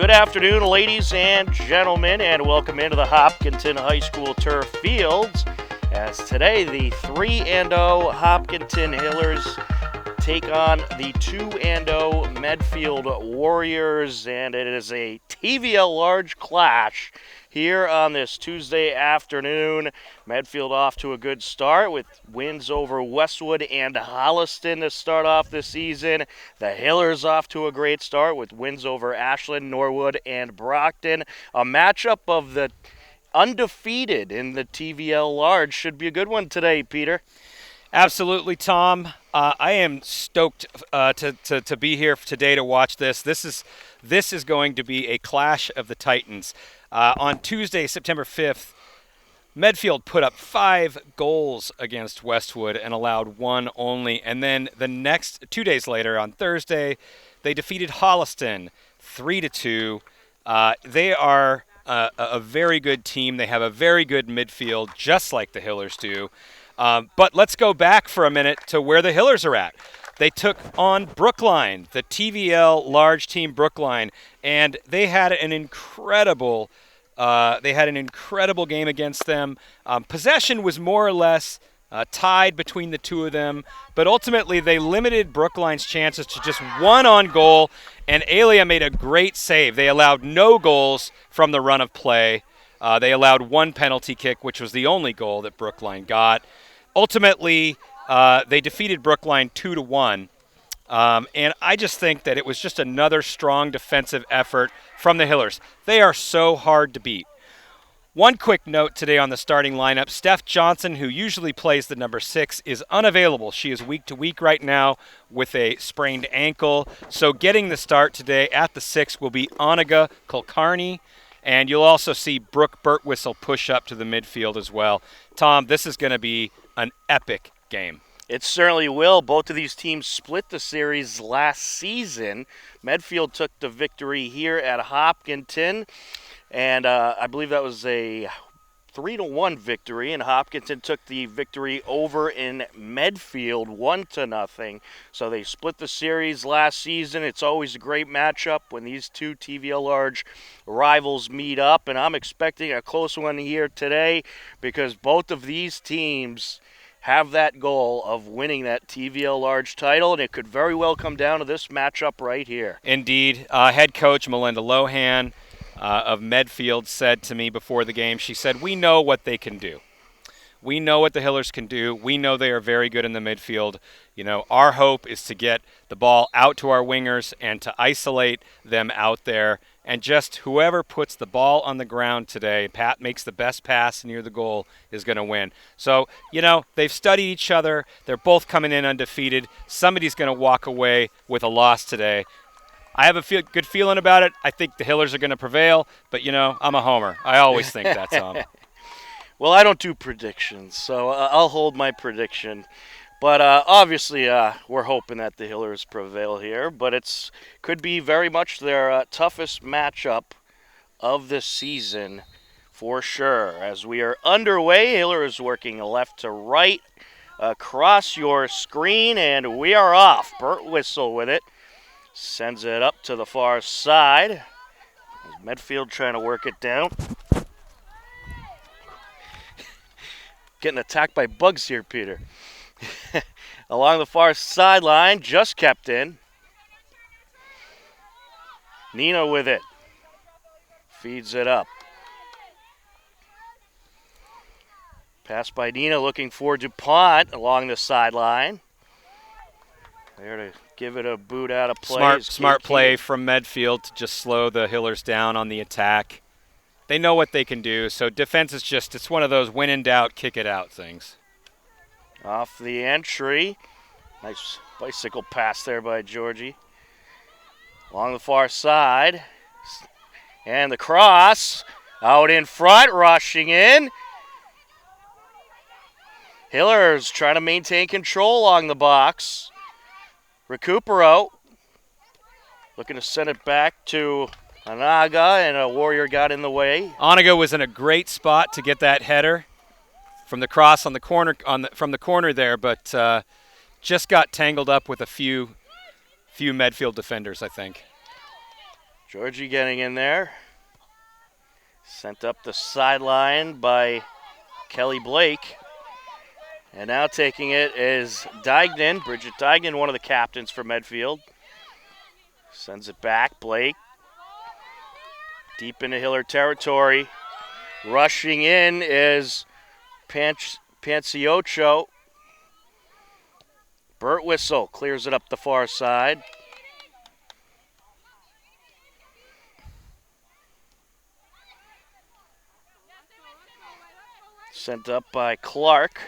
Good afternoon, ladies and gentlemen, and welcome into the Hopkinton High School turf fields. As today, the 3-0 Hopkinton Hillers take on the 2-0 Medfield Warriors, and it is a TVL large clash here on this Tuesday afternoon. Medfield off to a good start with wins over Westwood and Holliston to start off the season. The Hillers off to a great start with wins over Ashland, Norwood, and Brockton. A matchup of the undefeated in the TVL large. Should be a good one today, Peter. Absolutely, Tom. I am stoked to be here today to watch this. This is going to be a clash of the Titans. On Tuesday, September 5th, Medfield put up 5 goals against Westwood and allowed 1 only. And then the next 2 days later, on Thursday, they defeated Holliston 3-2. They are a very good team. They have a very good midfield, just like the Hillers do. But let's go back for a minute to where the Hillers are at. They took on Brookline, the TVL large team Brookline, and they had an incredible game against them. Possession was more or less tied between the two of them, but ultimately they limited Brookline's chances to just 1 on goal, and Alia made a great save. They allowed no goals from the run of play. They allowed 1 penalty kick, which was the only goal that Brookline got. Ultimately, they defeated Brookline 2-1, and I just think that it was just another strong defensive effort from the Hillers. They are so hard to beat. One quick note today on the starting lineup. Steph Johnson, who usually plays the number 6, is unavailable. She is week to week right now with a sprained ankle. So getting the start today at the 6 will be Oniga Kulkarni. And you'll also see Brooke Birtwhistle push up to the midfield as well. Tom, this is going to be an epic game. It certainly will. Both of these teams split the series last season. Medfield took the victory here at Hopkinton, and I believe that was a 3-1 victory, and Hopkinton took the victory over in Medfield 1-0. So they split the series last season. It's always a great matchup when these two TVL large rivals meet up, and I'm expecting a close one here today because both of these teams have that goal of winning that TVL large title, and it could very well come down to this matchup right here. Indeed. Head coach Melinda Lohan of Medfield said to me before the game, she said, we know what they can do. We know what the Hillers can do. We know they are very good in the midfield. You know, our hope is to get the ball out to our wingers and to isolate them out there. And just whoever puts the ball on the ground today, Pat makes the best pass near the goal, is going to win. So, you know, they've studied each other. They're both coming in undefeated. Somebody's going to walk away with a loss today. I have a good feeling about it. I think the Hillers are going to prevail, but, you know, I'm a homer. I always think that, Tom. Well, I don't do predictions, so I'll hold my prediction. But obviously, we're hoping that the Hillers prevail here. But it's could be very much their toughest matchup of the season for sure. As we are underway, Hillers working left to right across your screen, and we are off. Birtwhistle with it. Sends it up to the far side. Medfield trying to work it down. Getting attacked by bugs here, Peter. Along the far sideline, just kept in. Nina with it. Feeds it up. Pass by Nina, looking for DuPont along the sideline. There to give it a boot out of play. Smart play from Medfield to just slow the Hillers down on the attack. They know what they can do, so defense is just, it's one of those when in doubt, kick it out things. Off the entry. Nice bicycle pass there by Georgie. Along the far side. And the cross. Out in front, rushing in. Hillers trying to maintain control along the box. Recupero. Looking to send it back to Anaga, and a Warrior got in the way. Anaga was in a great spot to get that header from the cross on the corner from the corner there, but just got tangled up with a few Medfield defenders, I think. Georgie getting in there. Sent up the sideline by Kelly Blake. And now taking it is Dignan, Bridget Dignan, one of the captains for Medfield. Sends it back, Blake. Deep into Hiller territory. Rushing in is Pancioccio. Burt Whistle clears it up the far side. Sent up by Clark.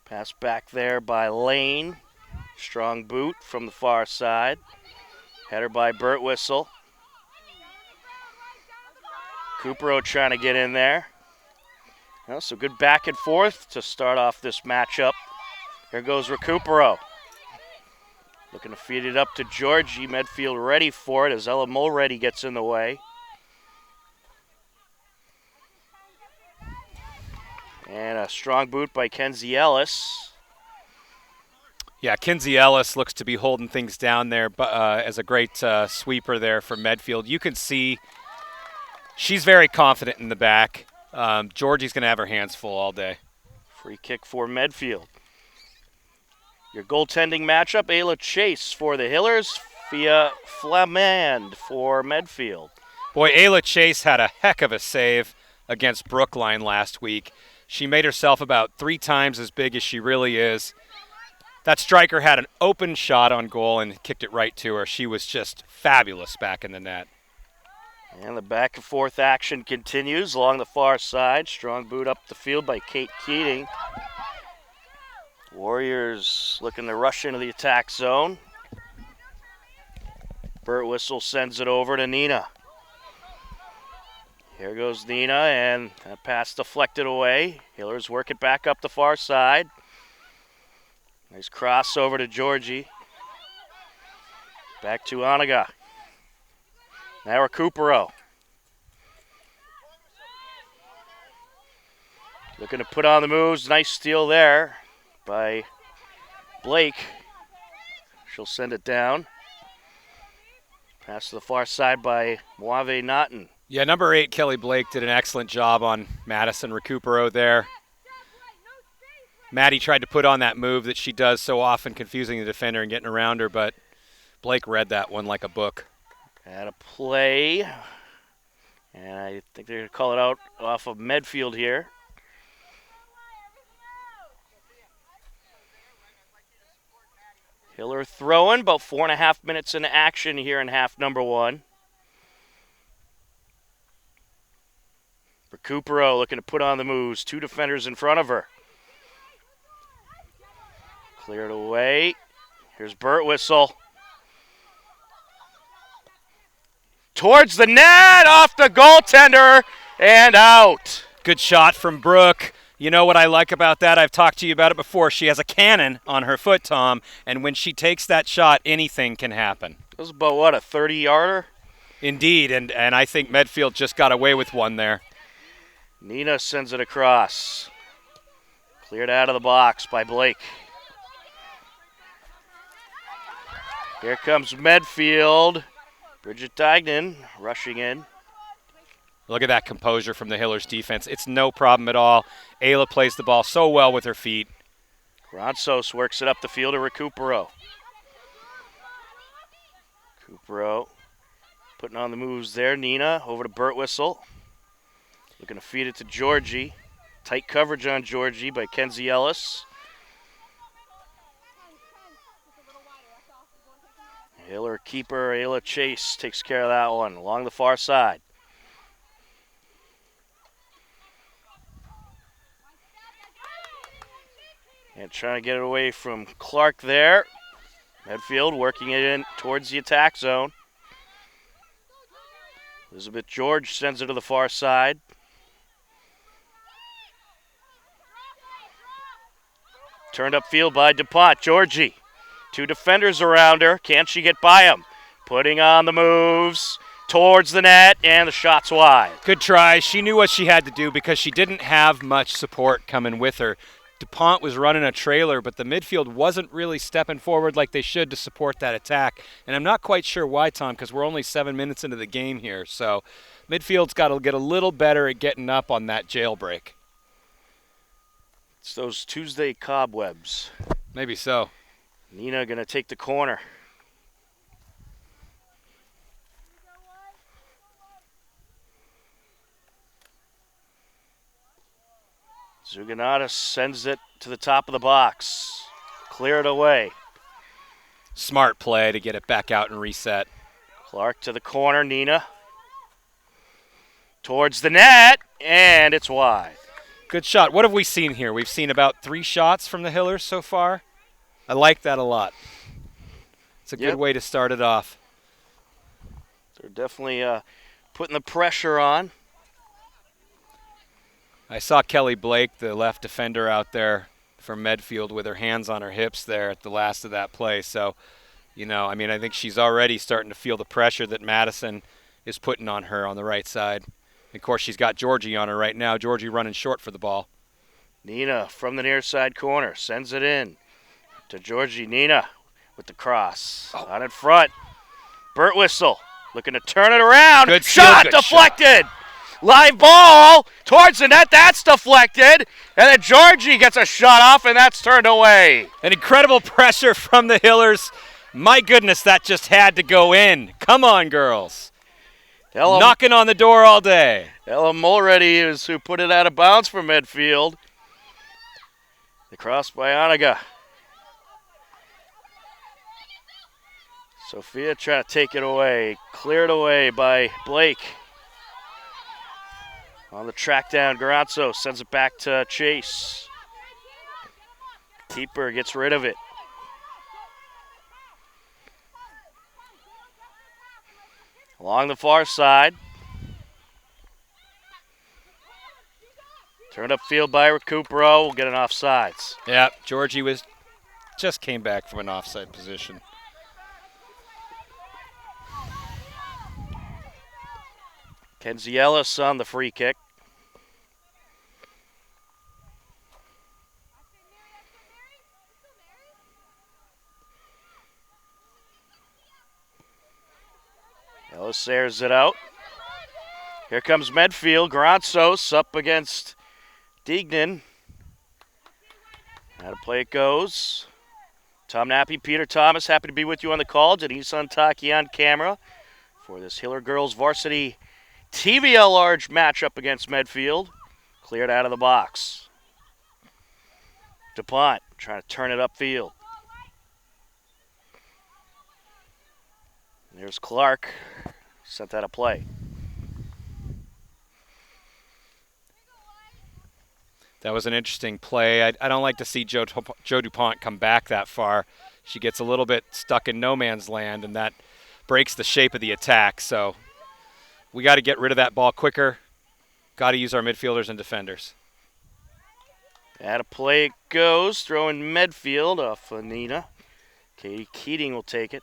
Pass back there by Lane. Strong boot from the far side. Header by Burt Whistle. Recupero trying to get in there. Well, so good back and forth to start off this matchup. Here goes Recupero. Looking to feed it up to Georgie. Medfield ready for it as Ella Mulready gets in the way. And a strong boot by Kenzie Ellis. Yeah, Kenzie Ellis looks to be holding things down there as a great sweeper there for Medfield. You can see she's very confident in the back. Georgie's going to have her hands full all day. Free kick for Medfield. Your goaltending matchup, Ayla Chase for the Hillers, Fia Flamand for Medfield. Boy, Ayla Chase had a heck of a save against Brookline last week. She made herself about 3 times as big as she really is. That striker had an open shot on goal and kicked it right to her. She was just fabulous back in the net. And the back and forth action continues along the far side. Strong boot up the field by Kate Keating. Warriors looking to rush into the attack zone. Burt Whistle sends it over to Nina. Here goes Nina, and that pass deflected away. Hillers work it back up the far side. Nice cross over to Georgie. Back to Oniga. Now Recupero. Looking to put on the moves. Nice steal there by Blake. She'll send it down. Pass to the far side by Moave Naughton. Yeah, number 8, Kelly Blake, did an excellent job on Madison Recupero there. Maddie tried to put on that move that she does so often, confusing the defender and getting around her, but Blake read that one like a book. Had a play, and I think they're going to call it out off of Medfield here. Hiller throwing, about 4.5 minutes into action here in half number 1. Recupero looking to put on the moves. 2 defenders in front of her. Cleared away. Here's Burt Whistle. Towards the net, off the goaltender, and out. Good shot from Brooke. You know what I like about that? I've talked to you about it before. She has a cannon on her foot, Tom, and when she takes that shot, anything can happen. That was about, what, a 30-yarder? Indeed, and I think Medfield just got away with one there. Nina sends it across. Cleared out of the box by Blake. Here comes Medfield. Bridget Dignan rushing in. Look at that composure from the Hillers defense. It's no problem at all. Ayla plays the ball so well with her feet. Ronsos works it up the field to Recupero. Recupero putting on the moves there. Nina over to Burt Whistle. Looking to feed it to Georgie. Tight coverage on Georgie by Kenzie Ellis. Hiller keeper Ayla Chase takes care of that one along the far side. And trying to get it away from Clark there. Medfield working it in towards the attack zone. Elizabeth George sends it to the far side. Turned upfield by DuPont. Georgie. 2 defenders around her. Can she get by him? Putting on the moves towards the net, and the shot's wide. Good try. She knew what she had to do because she didn't have much support coming with her. DuPont was running a trailer, but the midfield wasn't really stepping forward like they should to support that attack. And I'm not quite sure why, Tom, because we're only 7 minutes into the game here. So midfield's got to get a little better at getting up on that jailbreak. It's those Tuesday cobwebs. Maybe so. Nina going to take the corner. Zuganatis sends it to the top of the box. Clear it away. Smart play to get it back out and reset. Clark to the corner. Nina towards the net, and it's wide. Good shot. What have we seen here? We've seen about 3 shots from the Hillers so far. I like that a lot. It's a good way to start it off. They're definitely putting the pressure on. I saw Kelly Blake, the left defender out there for Medfield, with her hands on her hips there at the last of that play. So, I think she's already starting to feel the pressure that Madison is putting on her on the right side. And of course, she's got Georgie on her right now. Georgie running short for the ball. Nina from the near side corner sends it in to Georgie. Nina with the cross out in front. Burt Whistle looking to turn it around. Good shot deflected. Live ball towards the net. That's deflected. And then Georgie gets a shot off, and that's turned away. An incredible pressure from the Hillers. My goodness, that just had to go in. Come on, girls. Knocking on the door all day. Ella Mulready is who put it out of bounds for Medfield. The cross by Oniga. Sophia trying to take it away. Cleared away by Blake. On the track down, Garanzo sends it back to Chase. Keeper gets rid of it. Along the far side. Turned upfield by Recupero. We'll get an offsides. Yeah, Georgie just came back from an offside position. Kenzie Ellis on the free kick. Ellis airs it out. Here comes Medfield. Granzos up against Deignan. How to play it goes. Tom Nappy, Peter Thomas, happy to be with you on the call. Denise Untaki on camera for this Hiller Girls Varsity TVL large matchup against Medfield. Cleared out of the box. DuPont trying to turn it upfield. There's Clark. Sent that a play. That was an interesting play. I don't like to see Joe DuPont come back that far. She gets a little bit stuck in no man's land, and that breaks the shape of the attack. So we got to get rid of that ball quicker. Got to use our midfielders and defenders. Out of play it goes. Throwing Medfield off Nina. Katie Keating will take it.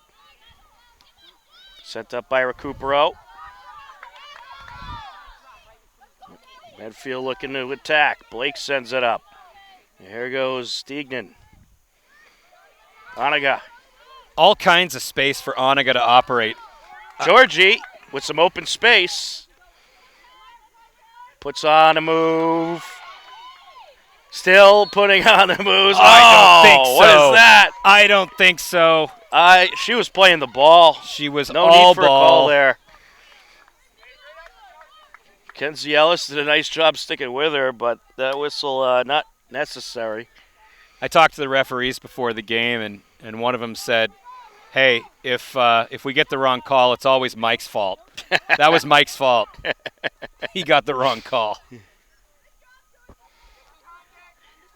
Sent up by Recupero. Medfield looking to attack. Blake sends it up. Here goes Deignan. Oniga. All kinds of space for Oniga to operate. Georgie with some open space. Puts on a move. Still putting on the moves. I don't think so. What is that? I don't think so. She was playing the ball. She was no all need for ball. A call there. Kenzie Ellis did a nice job sticking with her, but that whistle not necessary. I talked to the referees before the game, and one of them said, hey, if we get the wrong call, it's always Mike's fault. That was Mike's fault. He got the wrong call.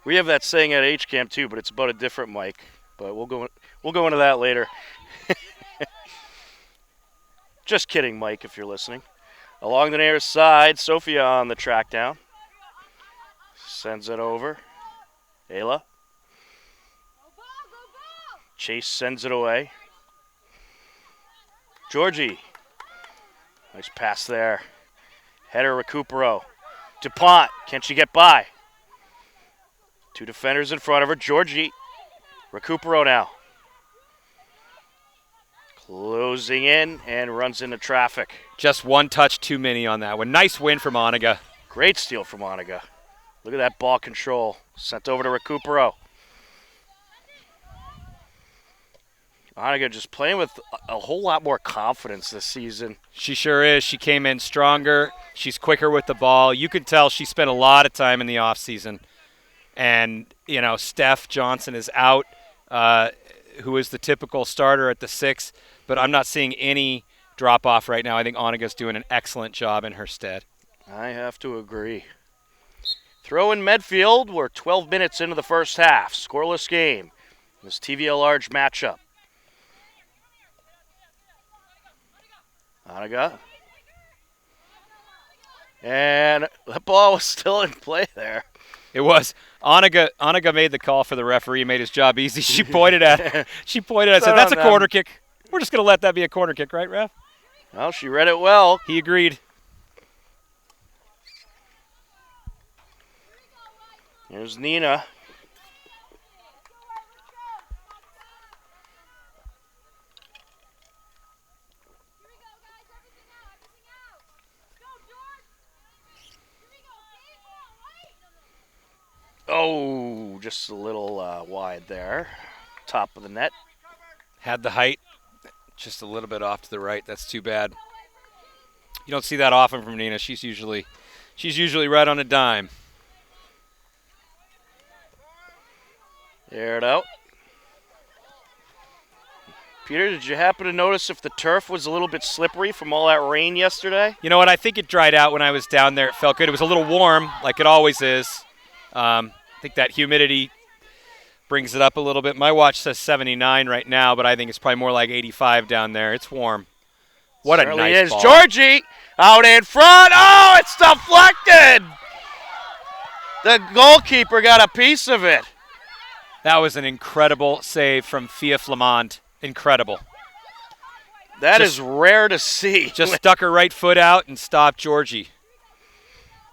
We have that saying at H-Camp too, but it's about a different Mike. But we'll go into that later. Just kidding, Mike, if you're listening. Along the near side, Sophia on the track down. Sends it over. Ayla. Chase sends it away. Georgie. Nice pass there. Header Recupero. DuPont. Can she get by? Two defenders in front of her. Georgie. Recupero now. Closing in and runs into traffic. Just one touch too many on that one. Nice win from Oniga. Great steal from Oniga. Look at that ball control. Sent over to Recupero. Oniga just playing with a whole lot more confidence this season. She sure is. She came in stronger. She's quicker with the ball. You could tell she spent a lot of time in the offseason. And, Steph Johnson is out, who is the typical starter at the 6. But I'm not seeing any drop-off right now. I think Oniga's doing an excellent job in her stead. I have to agree. Throw in Medfield. We're 12 minutes into the first half. Scoreless game. This TVL large matchup. Oniga. And the ball was still in play there. It was. Oniga made the call for the referee, made his job easy. She pointed at it. Said, that's a corner kick. We're just going to let that be a corner kick, right, ref? Well, she read it well. He agreed. Here's Nina. Oh, just a little wide there. Top of the net. Had the height. Just a little bit off to the right. That's too bad. You don't see that often from Nina. She's usually right on a dime. Air it out. Peter, did you happen to notice if the turf was a little bit slippery from all that rain yesterday? You know what? I think it dried out when I was down there. It felt good. It was a little warm, like it always is. I think that humidity brings it up a little bit. My watch says 79 right now, but I think it's probably more like 85 down there. It's warm. What Certainly a nice is. ball. Georgie out in front. Oh, it's deflected. The goalkeeper got a piece of it. That was an incredible save from Fia Flamand. Incredible. That is rare to see. Just stuck her right foot out and stopped Georgie.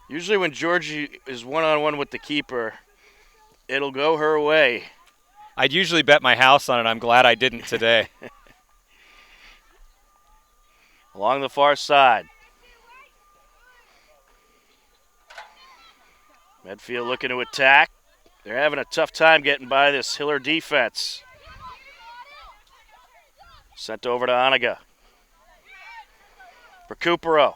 Usually when Georgie is one-on-one with the keeper, it'll go her way. I'd usually bet my house on it. I'm glad I didn't today. Along the far side. Medfield looking to attack. They're having a tough time getting by this Hiller defense. Sent over to Oniga. Recupero.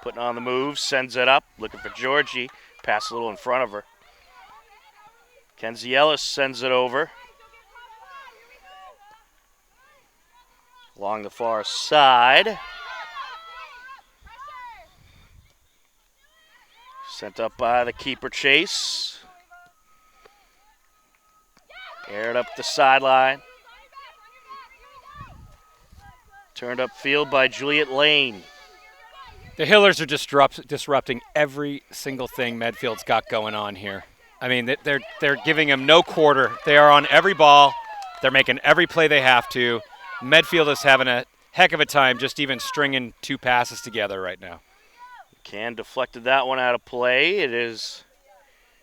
Putting on the move, sends it up, looking for Georgie. Pass a little in front of her. Kenzie Ellis sends it over. Along the far side. Sent up by the keeper, Chase. Aired up the sideline. Turned upfield by Juliet Lane. The Hillers are disrupting every single thing Medfield's got going on here. I mean, they're giving them no quarter. They are on every ball. They're making every play they have to. Medfield is having a heck of a time just even stringing two passes together right now. Can deflected that one out of play. It is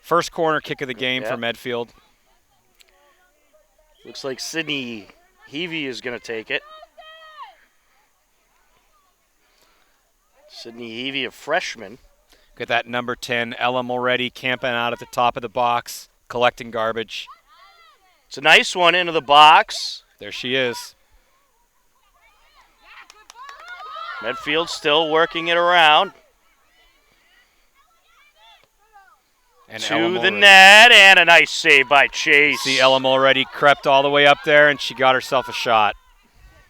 first corner kick of the game for Medfield. Looks like Sydney Heavey is going to take it. Sydney Heavey, a freshman. Look at that number 10, Ella Mulready, camping out at the top of the box, collecting garbage. It's a nice one into the box. There she is. Medfield still working it around. And to the net, and a nice save by Chase. See, Ella Mulready crept all the way up there, and she got herself a shot.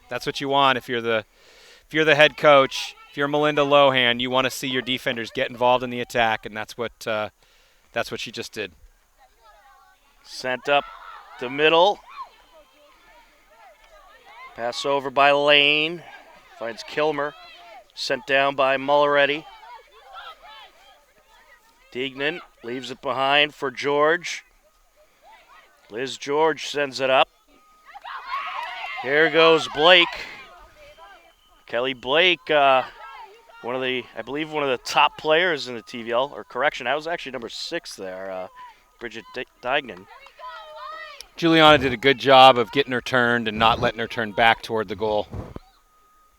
That's what you want if you're the head coach. If you're Melinda Lohan, you want to see your defenders get involved in the attack, and that's what she just did. Sent up the middle. Pass over by Lane. Finds Kilmer. Sent down by Mulready. Deignan leaves it behind for George. Liz George sends it up. Here goes Blake. Kelly Blake, one of the top players in the TVL, or correction, that was actually number 6 there Bridget Dignan. Juliana did a good job of getting her turned and not letting her turn back toward the goal.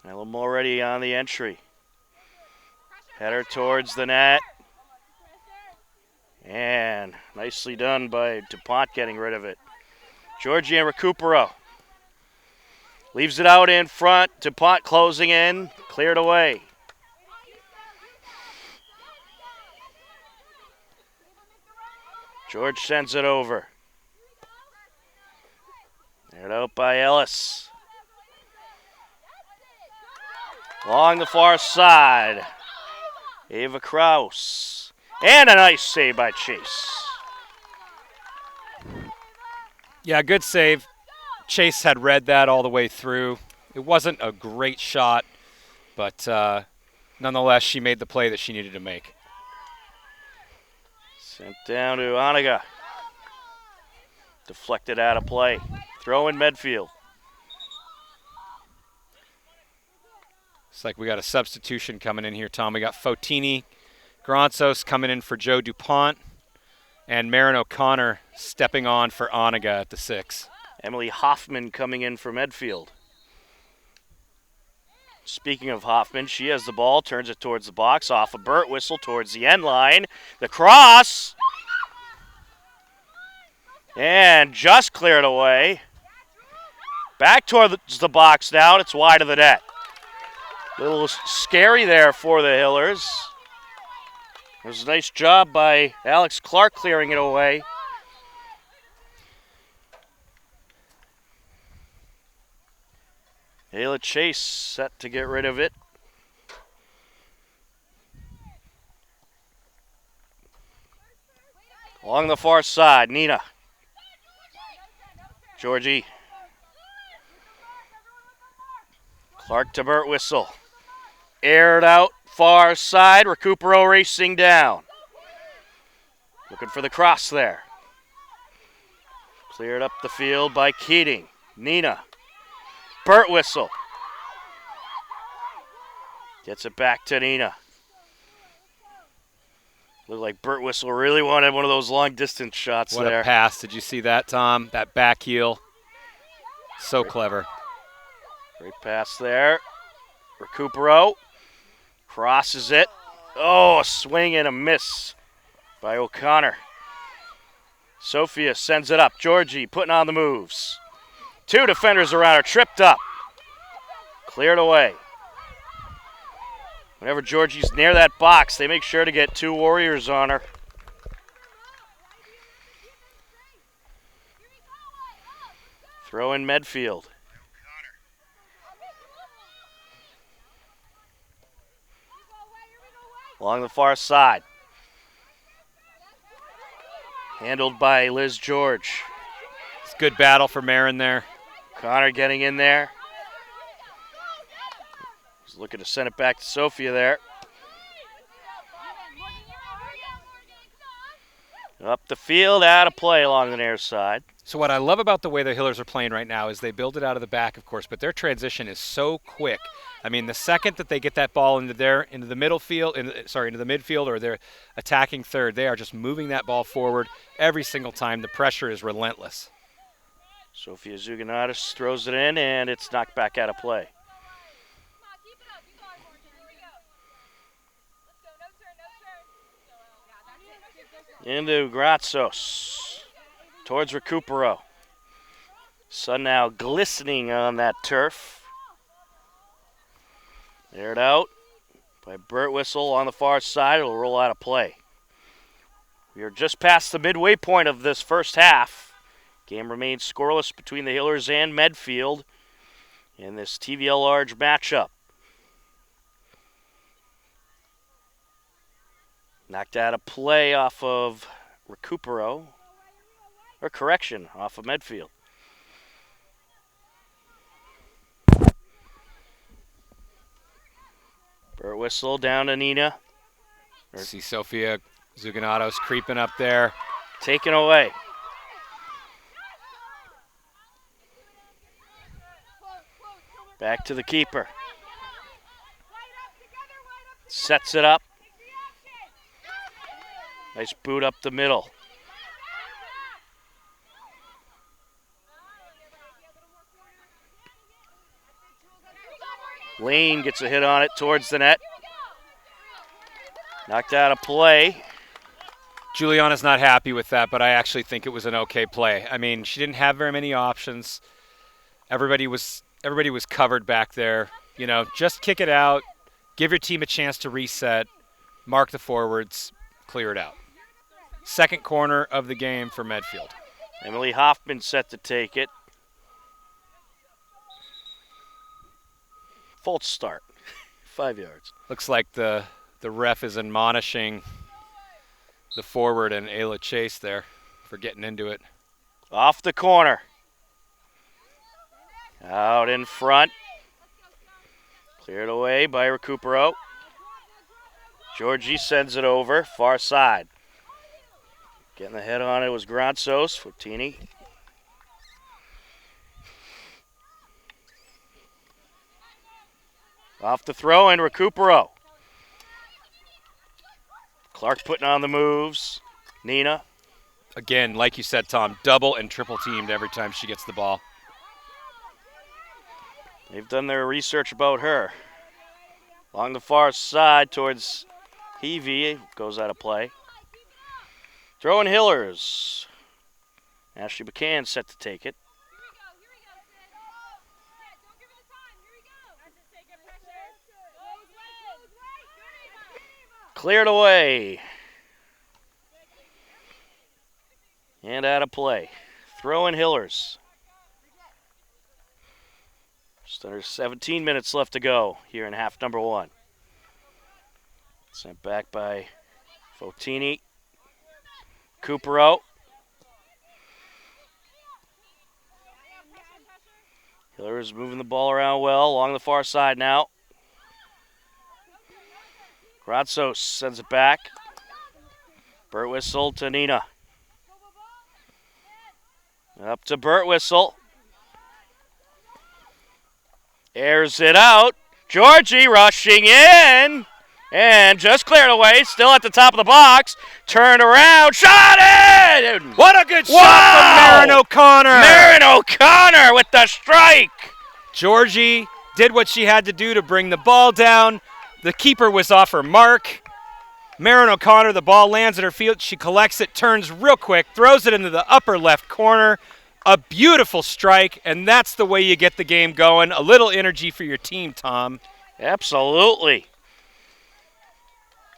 Ella Mulready on the entry. Header towards the net. And nicely done by DuPont getting rid of it. Georgie and Recupero. Leaves it out in front. DuPont closing in. Cleared away. George sends it over. Aired out by Ellis. Along the far side. Ava Kraus. And a nice save by Chase. Yeah, good save. Chase had read that all the way through. It wasn't a great shot, but nonetheless, she made the play that she needed to make. Sent down to Oniga. Deflected out of play. Throw in Medfield. It's like we got a substitution coming in here, Tom. We got Fotini Gronsos coming in for Joe DuPont, and Marin O'Connor stepping on for Oniga at the 6. Emily Hoffman coming in for Medfield. Speaking of Hoffman, she has the ball, turns it towards the box, off a Burt whistle towards the end line. The cross. And just cleared away. Back towards the box now. It's wide of the net. A little scary there for the Hillers. It was a nice job by Alex Clark clearing it away. Ayla Chase set to get rid of it. Along the far side, Nina. Georgie. Clark to Burt Whistle. Aired out, far side. Recupero racing down. Looking for the cross there. Cleared up the field by Keating. Nina. Burt Whistle. Gets it back to Nina. Looked like Burt Whistle really wanted one of those long distance shots what there. What a pass. Did you see that, Tom? That back heel. So clever. Great pass there. Recupero. Crosses it. Oh, a swing and a miss by O'Connor. Sophia sends it up. Georgie putting on the moves. 2 defenders around her, tripped up. Cleared away. Whenever Georgie's near that box, they make sure to get 2 Warriors on her. Throw in Medfield. Along the far side. Handled by Liz George. It's a good battle for Marin there. Connor getting in there. He's looking to send it back to Sophia there. Up the field, out of play along the near side. So what I love about the way the Hillers are playing right now is they build it out of the back, of course, but their transition is so quick. I mean, the second that they get that ball into the midfield, or they're attacking third, they are just moving that ball forward every single time. The pressure is relentless. Sophia Zuganatis throws it in, and it's knocked back out of play. Into Gratsos. Towards Recupero. Sun now glistening on that turf. Aired out by Burt Whistle on the far side. It'll roll out of play. We are just past the midway point of this first half. Game remains scoreless between the Hillers and Medfield in this TVL large matchup. Knocked out of play off of Recupero. Or correction, off of Medfield. Burt Whistle down to Nina. See Sophia Zuganatos creeping up there. Taken away. Back to the keeper. Sets it up. Nice boot up the middle. Lane gets a hit on it towards the net. Knocked out of play. Juliana's not happy with that, but I actually think it was an okay play. I mean, she didn't have very many options. Everybody was covered back there. You know, just kick it out, give your team a chance to reset, mark the forwards, clear it out. Second corner of the game for Medfield. Emily Hoffman set to take it. False start. 5 yards. Looks like the ref is admonishing the forward and Ayla Chase there for getting into it. Off the corner. Out in front. Cleared away by Recupero. Georgie sends it over, far side. Getting the head on it was Granzos. Fortini. Off the throw and Recupero. Clark putting on the moves. Nina. Again, like you said, Tom, double and triple teamed every time she gets the ball. They've done their research about her. Along the far side towards Heavey. Goes out of play. Throwing Hillers. Ashley McCann set to take it. Cleared away. And out of play. Throwing Hillers. Just under 17 minutes left to go here in half number one. Sent back by Fotini. Recupero. Hillers moving the ball around well along the far side now. Granzos sends it back. Birtwistle to Nina. Up to Birtwistle. Airs it out. Georgie rushing in. And just cleared away. Still at the top of the box. Turned around. Shot it! What a good shot from Marin O'Connor. Marin O'Connor with the strike. Georgie did what she had to do to bring the ball down. The keeper was off her mark. Marin O'Connor, the ball lands at her feet. She collects it, turns real quick, throws it into the upper left corner. A beautiful strike, and that's the way you get the game going. A little energy for your team, Tom. Absolutely.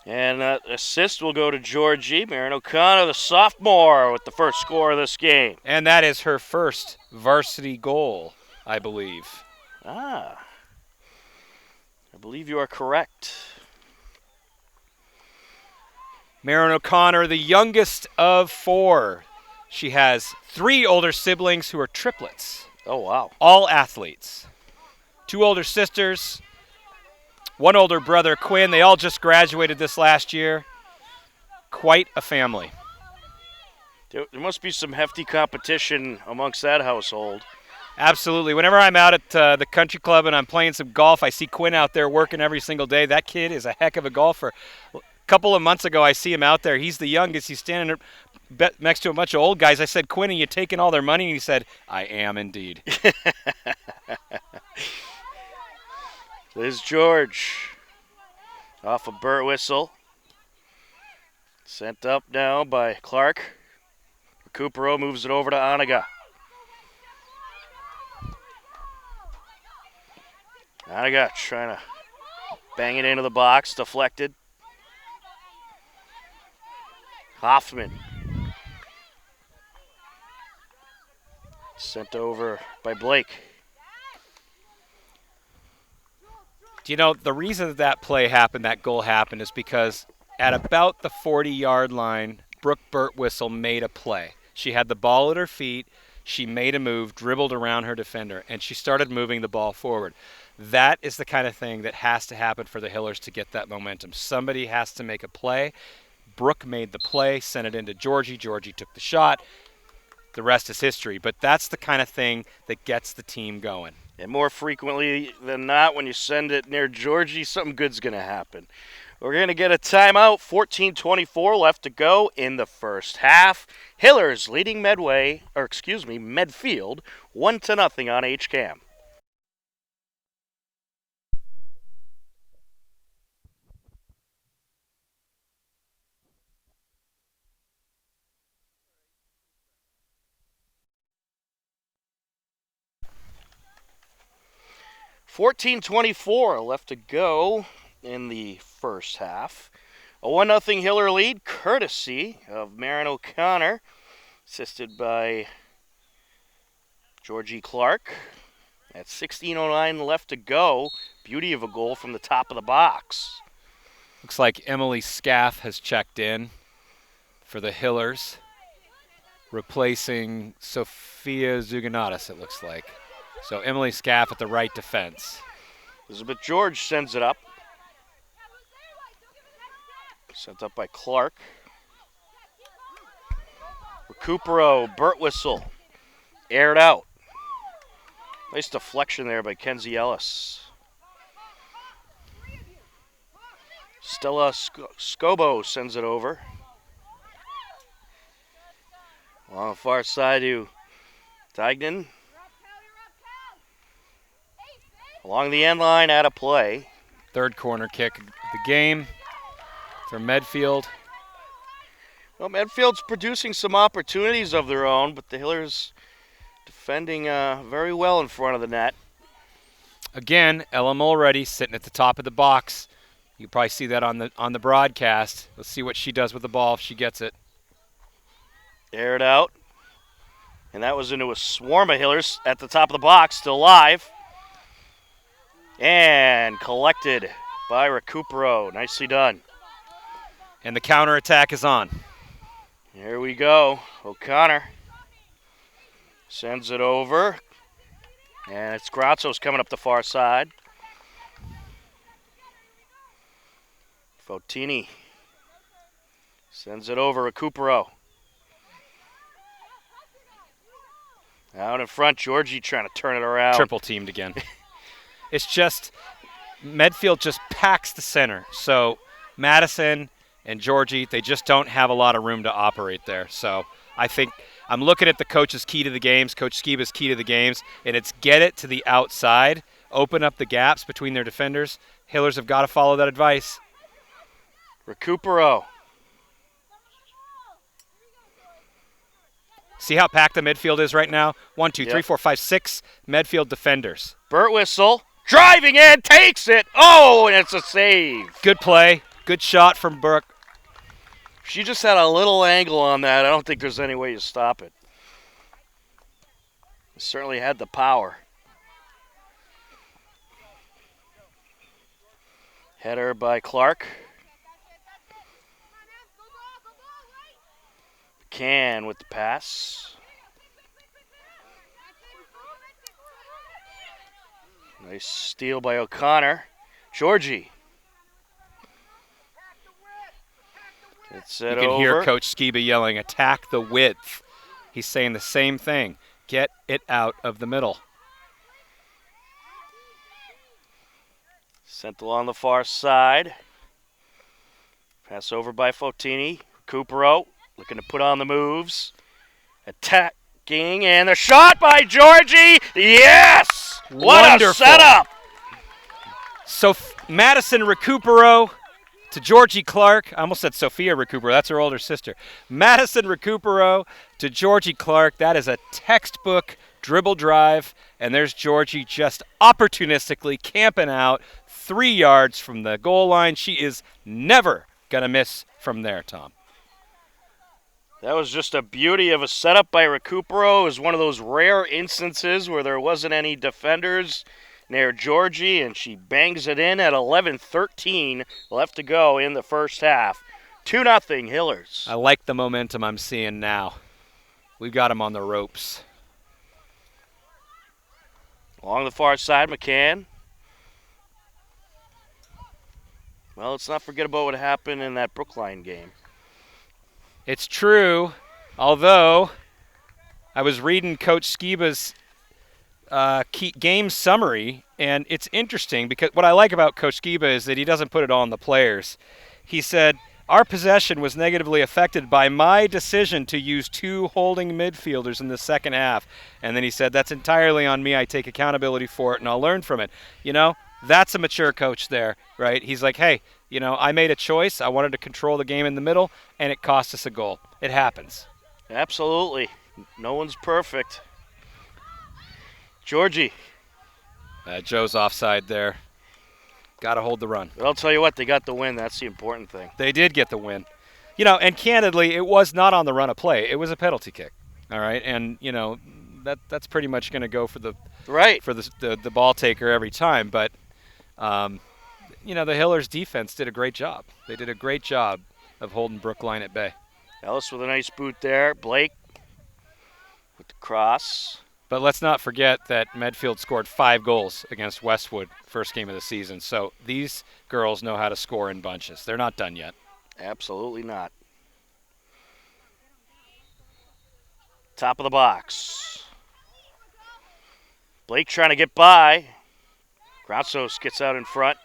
And assist will go to Georgie. Marin O'Connor, the sophomore, with the first score of this game. And that is her first varsity goal, I believe. I believe you are correct. Marin O'Connor, the youngest of four. She has 3 older siblings who are triplets. Oh, wow. All athletes. 2 older sisters, 1 older brother, Quinn. They all just graduated this last year. Quite a family. There must be some hefty competition amongst that household. Absolutely. Whenever I'm out at the country club and I'm playing some golf, I see Quinn out there working every single day. That kid is a heck of a golfer. A couple of months ago, I see him out there. He's the youngest. He's standing next to a bunch of old guys. I said, Quinn, are you taking all their money? And he said, I am indeed. Liz George off a Birtwistle. Sent up now by Clark. Recupero moves it over to Oniga. Oniga trying to bang it into the box. Deflected. Hoffman. Sent over by Blake. Do you know, the reason that play happened, that goal happened, is because at about the 40-yard line, Brooke Birtwistle made a play. She had the ball at her feet. She made a move, dribbled around her defender, and she started moving the ball forward. That is the kind of thing that has to happen for the Hillers to get that momentum. Somebody has to make a play. Brooke made the play, sent it into Georgie. Georgie took the shot. The rest is history. But that's the kind of thing that gets the team going. And more frequently than not, when you send it near Georgie, something good's going to happen. We're going to get a timeout. 14:24 left to go in the first half. Hillers leading Medfield 1-0 on HCAM. 14:24 left to go in the first half. A 1-0 Hiller lead, courtesy of Marin O'Connor, assisted by Georgie Clark. At 16:09 left to go, beauty of a goal from the top of the box. Looks like Emily Scaff has checked in for the Hillers, replacing Sophia Zuganatis, it looks like. So Emily Scaff at the right defense. Elizabeth George sends it up. Sent up by Clark. Recupero, Burt Whistle, aired out. Nice deflection there by Kenzie Ellis. Stella Scobo sends it over. Along the far side to Dignan. Along the end line, out of play. Third corner kick of the game for Medfield. Well, Medfield's producing some opportunities of their own, but the Hillers defending very well in front of the net. Again, Ella Mulready sitting at the top of the box. You can probably see that on the broadcast. Let's see what she does with the ball if she gets it. Aired out. And that was into a swarm of Hillers at the top of the box, still alive. And collected by Recupero. Nicely done. And the counterattack is on. Here we go. O'Connor sends it over. And it's Grazzo's coming up the far side. Fotini sends it over. Recupero. Out in front, Georgie trying to turn it around. Triple teamed again. It's just, Medfield just packs the center. So Madison and Georgie, they just don't have a lot of room to operate there. So I think I'm looking at the coach's key to the games, Coach Skiba's key to the games, and it's get it to the outside, open up the gaps between their defenders. Hillers have got to follow that advice. Recupero. See how packed the midfield is right now? 1, 2, Yep. 3, 4, 5, 6 Medfield defenders. Burt Whistle driving in, takes it. Oh, and it's a save. Good play. Good shot from Burke. She just had a little angle on that. I don't think there's any way to stop it. It certainly had the power. Header by Clark. McCann with the pass. Nice steal by O'Connor. Georgie. Gets it You can over. hear Coach Skiba yelling, attack the width. He's saying the same thing. Get it out of the middle. Sent along the far side. Pass over by Fotini. Recupero looking to put on the moves. Attacking, and the shot by Georgie. Yes! What Wonderful. a setup! So Madison Recupero to Georgie Clark. I almost said Sophia Recupero. That's her older sister. Madison Recupero to Georgie Clark. That is a textbook dribble drive. And there's Georgie just opportunistically camping out 3 yards from the goal line. She is never going to miss from there, Tom. That was just a beauty of a setup by Recupero. It was one of those rare instances where there wasn't any defenders near Georgie, and she bangs it in at 11:13 left to go in the first half. 2-0 Hillers. I like the momentum I'm seeing now. We've got them on the ropes. Along the far side, McCann. Well, let's not forget about what happened in that Brookline game. It's true, although I was reading Coach Skiba's game summary, and it's interesting because what I like about Coach Skiba is that he doesn't put it all on the players. He said, our possession was negatively affected by my decision to use 2 holding midfielders in the second half. And then he said, that's entirely on me. I take accountability for it, and I'll learn from it. You know, that's a mature coach there, right? He's like, hey, you know, I made a choice. I wanted to control the game in the middle, and it cost us a goal. It happens. Absolutely. No one's perfect. Georgie. Joe's offside there. Got to hold the run. But I'll tell you what, they got the win. That's the important thing. They did get the win. And candidly, it was not on the run of play. It was a penalty kick. All right, and that's pretty much going to go for the ball taker every time. But the Hillers defense did a great job. They did a great job of holding Brookline at bay. Ellis with a nice boot there. Blake with the cross. But let's not forget that Medfield scored 5 goals against Westwood first game of the season. So these girls know how to score in bunches. They're not done yet. Absolutely not. Top of the box. Blake trying to get by. Gratsos gets out in front.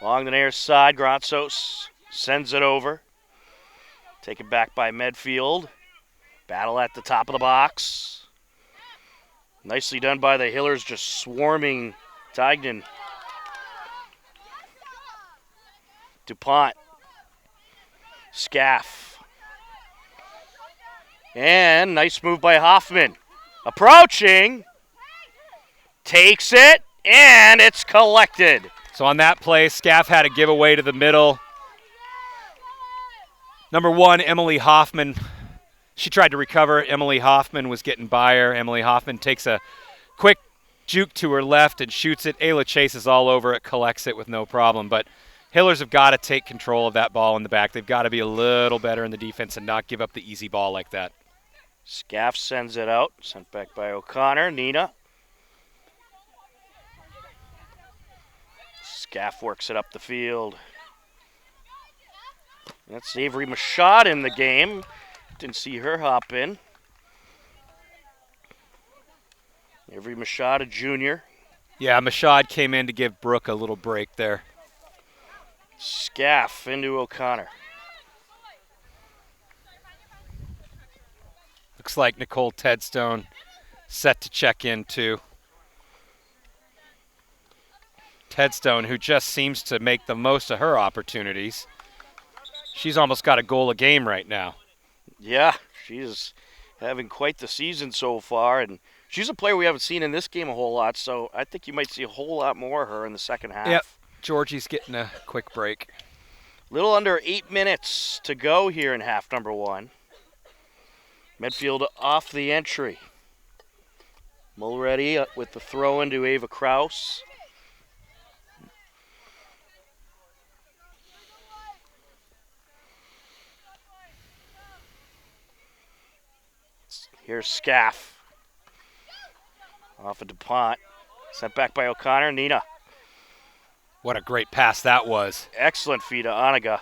Along the near side, Gratsos sends it over. Taken back by Medfield. Battle at the top of the box. Nicely done by the Hillers, just swarming Tignan. DuPont. Scaff. And nice move by Hoffman. Approaching. Takes it, and it's collected. So on that play, Scaff had a giveaway to the middle. Number 1, Emily Hoffman. She tried to recover. Emily Hoffman was getting by her. Emily Hoffman takes a quick juke to her left and shoots it. Ayla chases all over it, collects it with no problem. But Hillers have got to take control of that ball in the back. They've got to be a little better in the defense and not give up the easy ball like that. Scaff sends it out. Sent back by O'Connor. Nina. Scaff works it up the field. That's Avery Machad in the game. Didn't see her hop in. Avery Machad, a junior. Yeah, Machad came in to give Brooke a little break there. Scaff into O'Connor. Looks like Nicole Tedstone set to check in too. Tedstone, who just seems to make the most of her opportunities. She's almost got a goal a game right now. Yeah, she's having quite the season so far, and she's a player we haven't seen in this game a whole lot, so I think you might see a whole lot more of her in the second half. Yep, Georgie's getting a quick break. Little under 8 minutes to go here in half number 1. Medfield off the entry. Mulready with the throw into Ava Kraus. Here's Scaff. Off of DuPont. Sent back by O'Connor. Nina. What a great pass that was. Excellent feed to Oniga.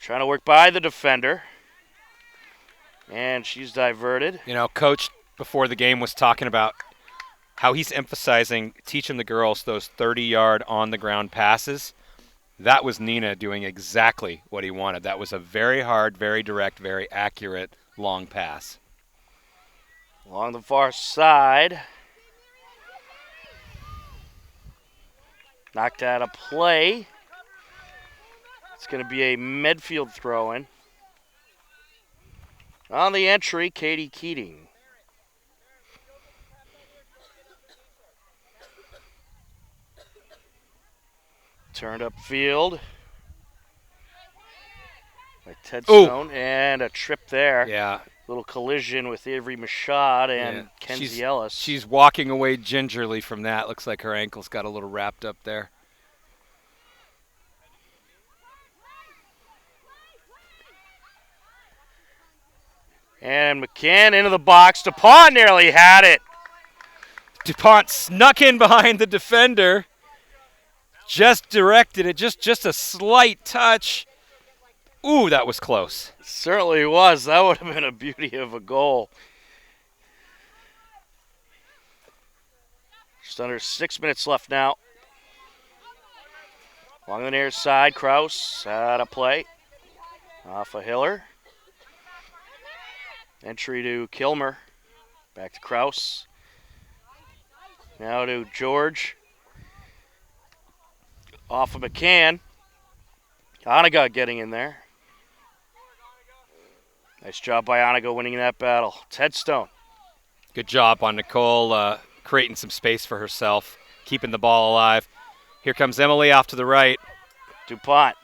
Trying to work by the defender. And she's diverted. Coach before the game was talking about how he's emphasizing teaching the girls those 30-yard on-the-ground passes. That was Nina doing exactly what he wanted. That was a very hard, very direct, very accurate long pass. Along the far side. Knocked out of play. It's going to be a Medfield throw-in. On the entry, Katie Keating. Turned up field by Tedstone, and a trip there. Yeah. Little collision with Avery Machad and Kenzie Ellis. She's walking away gingerly from that. Looks like her ankle's got a little wrapped up there. And McCann into the box. DuPont nearly had it. DuPont snuck in behind the defender. Just directed it, just a slight touch. Ooh, that was close. Certainly was. That would have been a beauty of a goal. Just under 6 minutes left now. Along the near side, Kraus out of play. Off a Hiller. Entry to Kilmer. Back to Kraus. Now to George. Off of McCann. Oniga getting in there. Nice job by Oniga winning that battle. Tedstone. Good job on Nicole creating some space for herself, keeping the ball alive. Here comes Emily off to the right. DuPont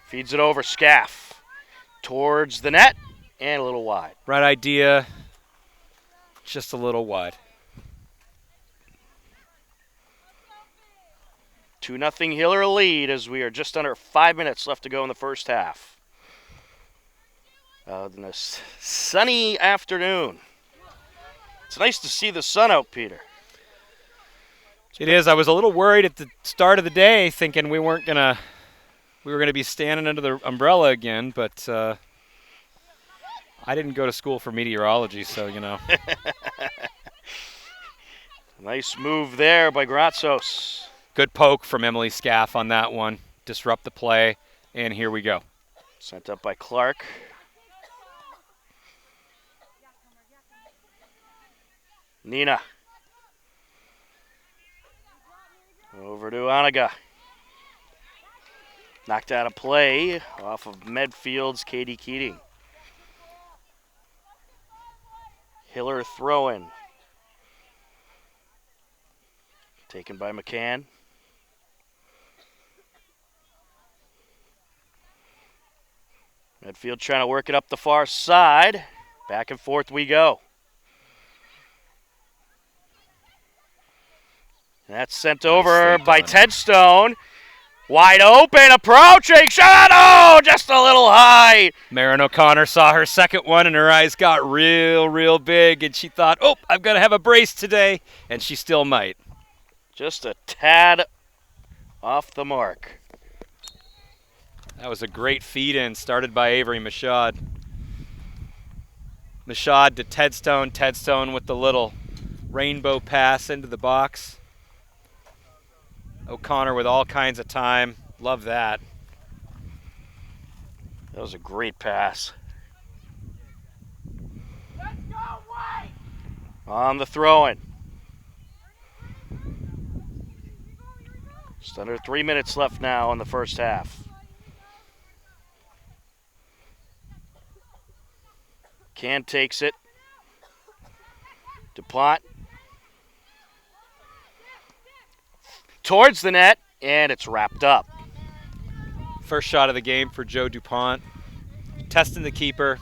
feeds it over. Scaff towards the net and a little wide. Right idea, just a little wide. 2-0 Hiller lead as we are just under 5 minutes left to go in the first half. In a sunny afternoon. It's nice to see the sun out, Peter. It is. I was a little worried at the start of the day, thinking we were gonna be standing under the umbrella again, but I didn't go to school for meteorology, so you know. Nice move there by Gratsos. Good poke from Emily Scaff on that one. Disrupt the play, and here we go. Sent up by Clark. Nina. Over to Anaga. Knocked out of play off of Medfield's Katie Keating. Hiller throw-in. Taken by McCann. Medfield trying to work it up the far side. Back and forth we go. And that's sent over by Ted Stone. Wide open, approaching, shot, oh, just a little high. Marin O'Connor saw her second one, and her eyes got real big, and she thought, oh, I've got to have a brace today, and she still might. Just a tad off the mark. That was a great feed-in, started by Avery Mashad. Mashad to Ted Stone with the little rainbow pass into the box. O'Connor with all kinds of time. Love that. That was a great pass. On the throw-in. Just under 3 minutes left now in the first half. Can takes it. DuPont. Towards the net, and it's wrapped up. First shot of the game for Joe DuPont. Testing the keeper.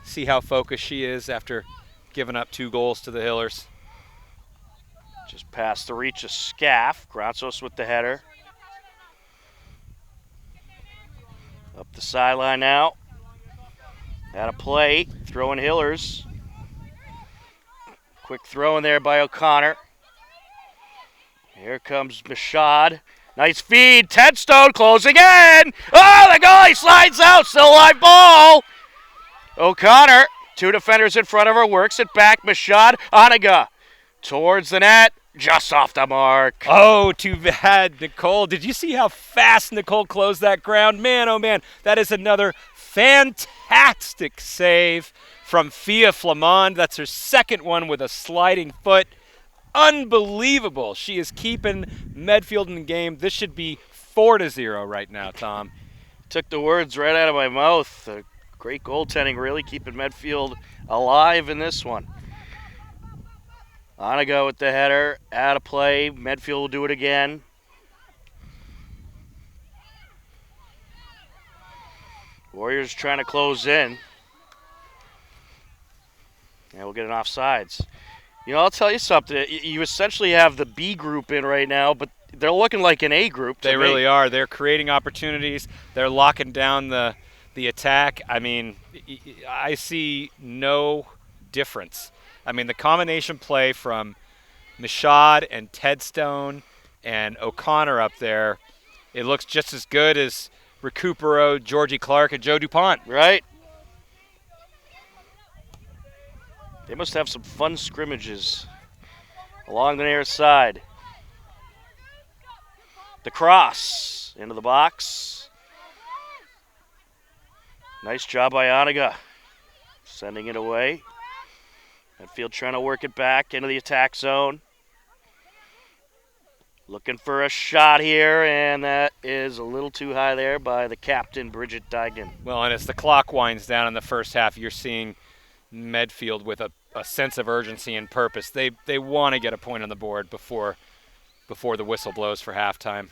See how focused she is after giving up 2 goals to the Hillers. Just past the reach of Scaff. Gratsos with the header. Up the sideline now. Out of play. Throwing Hillers. Quick throw in there by O'Connor. Here comes Mashad. Nice feed. Ted Stone closing in. Oh, the goalie slides out. Still live ball. O'Connor, 2 defenders in front of her, works it back. Mashad, Anaga towards the net. Just off the mark. Oh, too bad, Nicole. Did you see how fast Nicole closed that ground? Man, oh man, that is another fantastic save from Fia Flamand. That's her second one with a sliding foot. Unbelievable. She is keeping Medfield in the game. This should be 4-0 right now, Tom. Took the words right out of my mouth. Great goaltending, really keeping Medfield alive in this one. Anaga with the header, out of play. Medfield will do it again. Warriors trying to close in. And we'll get an offsides. You know, I'll tell you something. You essentially have the B group in right now, but they're looking like an A group to They me. really are. They're creating opportunities. They're locking down the attack. I mean, I see no difference. I mean, the combination play from Mashad and Ted Stone and O'Connor up there, it looks just as good as Recupero, Georgie Clark, and Joe DuPont. Right? They must have some fun scrimmages along the near side. The cross into the box. Nice job by Anaga. Sending it away. Medfield trying to work it back into the attack zone. Looking for a shot here, and that is a little too high there by the captain, Bridget Dignan. Well, and as the clock winds down in the first half, you're seeing Medfield with a sense of urgency and purpose. They want to get a point on the board before the whistle blows for halftime.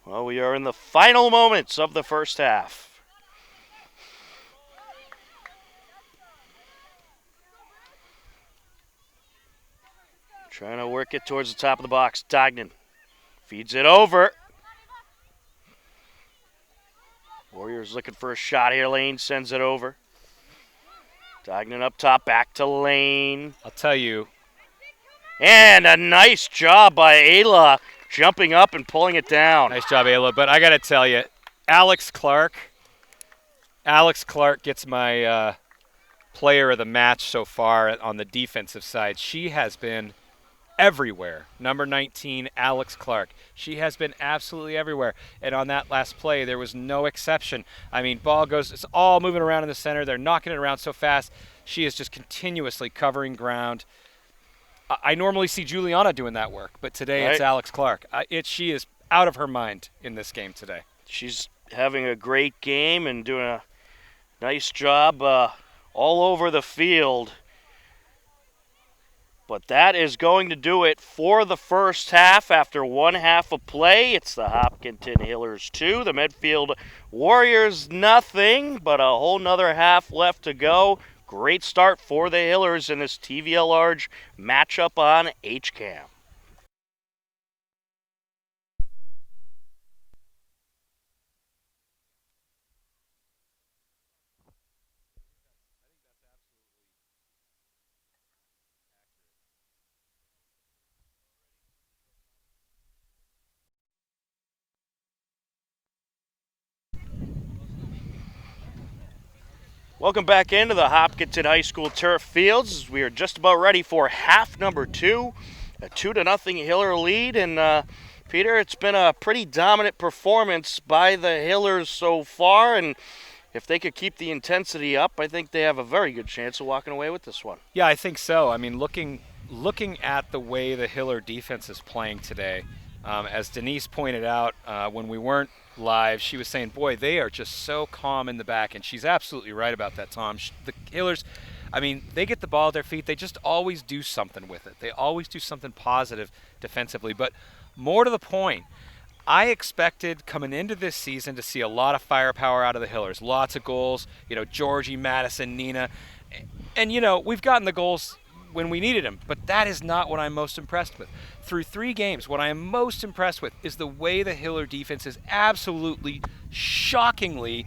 Well, we are in the final moments of the first half. Trying to work it towards the top of the box. Dagnan feeds it over. Warriors looking for a shot here. Lane sends it over. Dagnan up top, back to Lane. I'll tell you. And a nice job by Ayla jumping up and pulling it down. Nice job, Ayla. But I got to tell you, Alex Clark gets my player of the match so far on the defensive side. She has been everywhere. Number 19, Alex Clark. She has been absolutely everywhere. And on that last play, there was no exception. I mean, ball goes, it's all moving around in the center. They're knocking it around so fast. She is just continuously covering ground. I normally see Juliana doing that work, but today it's Alex Clark. She is out of her mind in this game today. She's having a great game and doing a nice job all over the field. But that is going to do it for the first half. After one half of play, it's the Hopkinton Hillers 2, the Medfield Warriors nothing, but a whole nother half left to go. Great start for the Hillers in this TVL Large matchup on HCAM. Welcome back into the Hopkinton High School turf fields. We are just about ready for half number 2, a 2-0 Hiller lead. And Peter, it's been a pretty dominant performance by the Hillers so far. And if they could keep the intensity up, I think they have a very good chance of walking away with this one. Yeah, I think so. I mean, looking at the way the Hiller defense is playing today, as Denise pointed out when we weren't live, she was saying, boy, they are just so calm in the back, and she's absolutely right about that, Tom. The Hillers, I mean, they get the ball at their feet. They just always do something with it. They always do something positive defensively. But more to the point, I expected coming into this season to see a lot of firepower out of the Hillers, lots of goals, Georgie, Madison, Nina. And, we've gotten the goals when we needed them, but that is not what I'm most impressed with. Through 3 games, what I am most impressed with is the way the Hiller defense is absolutely, shockingly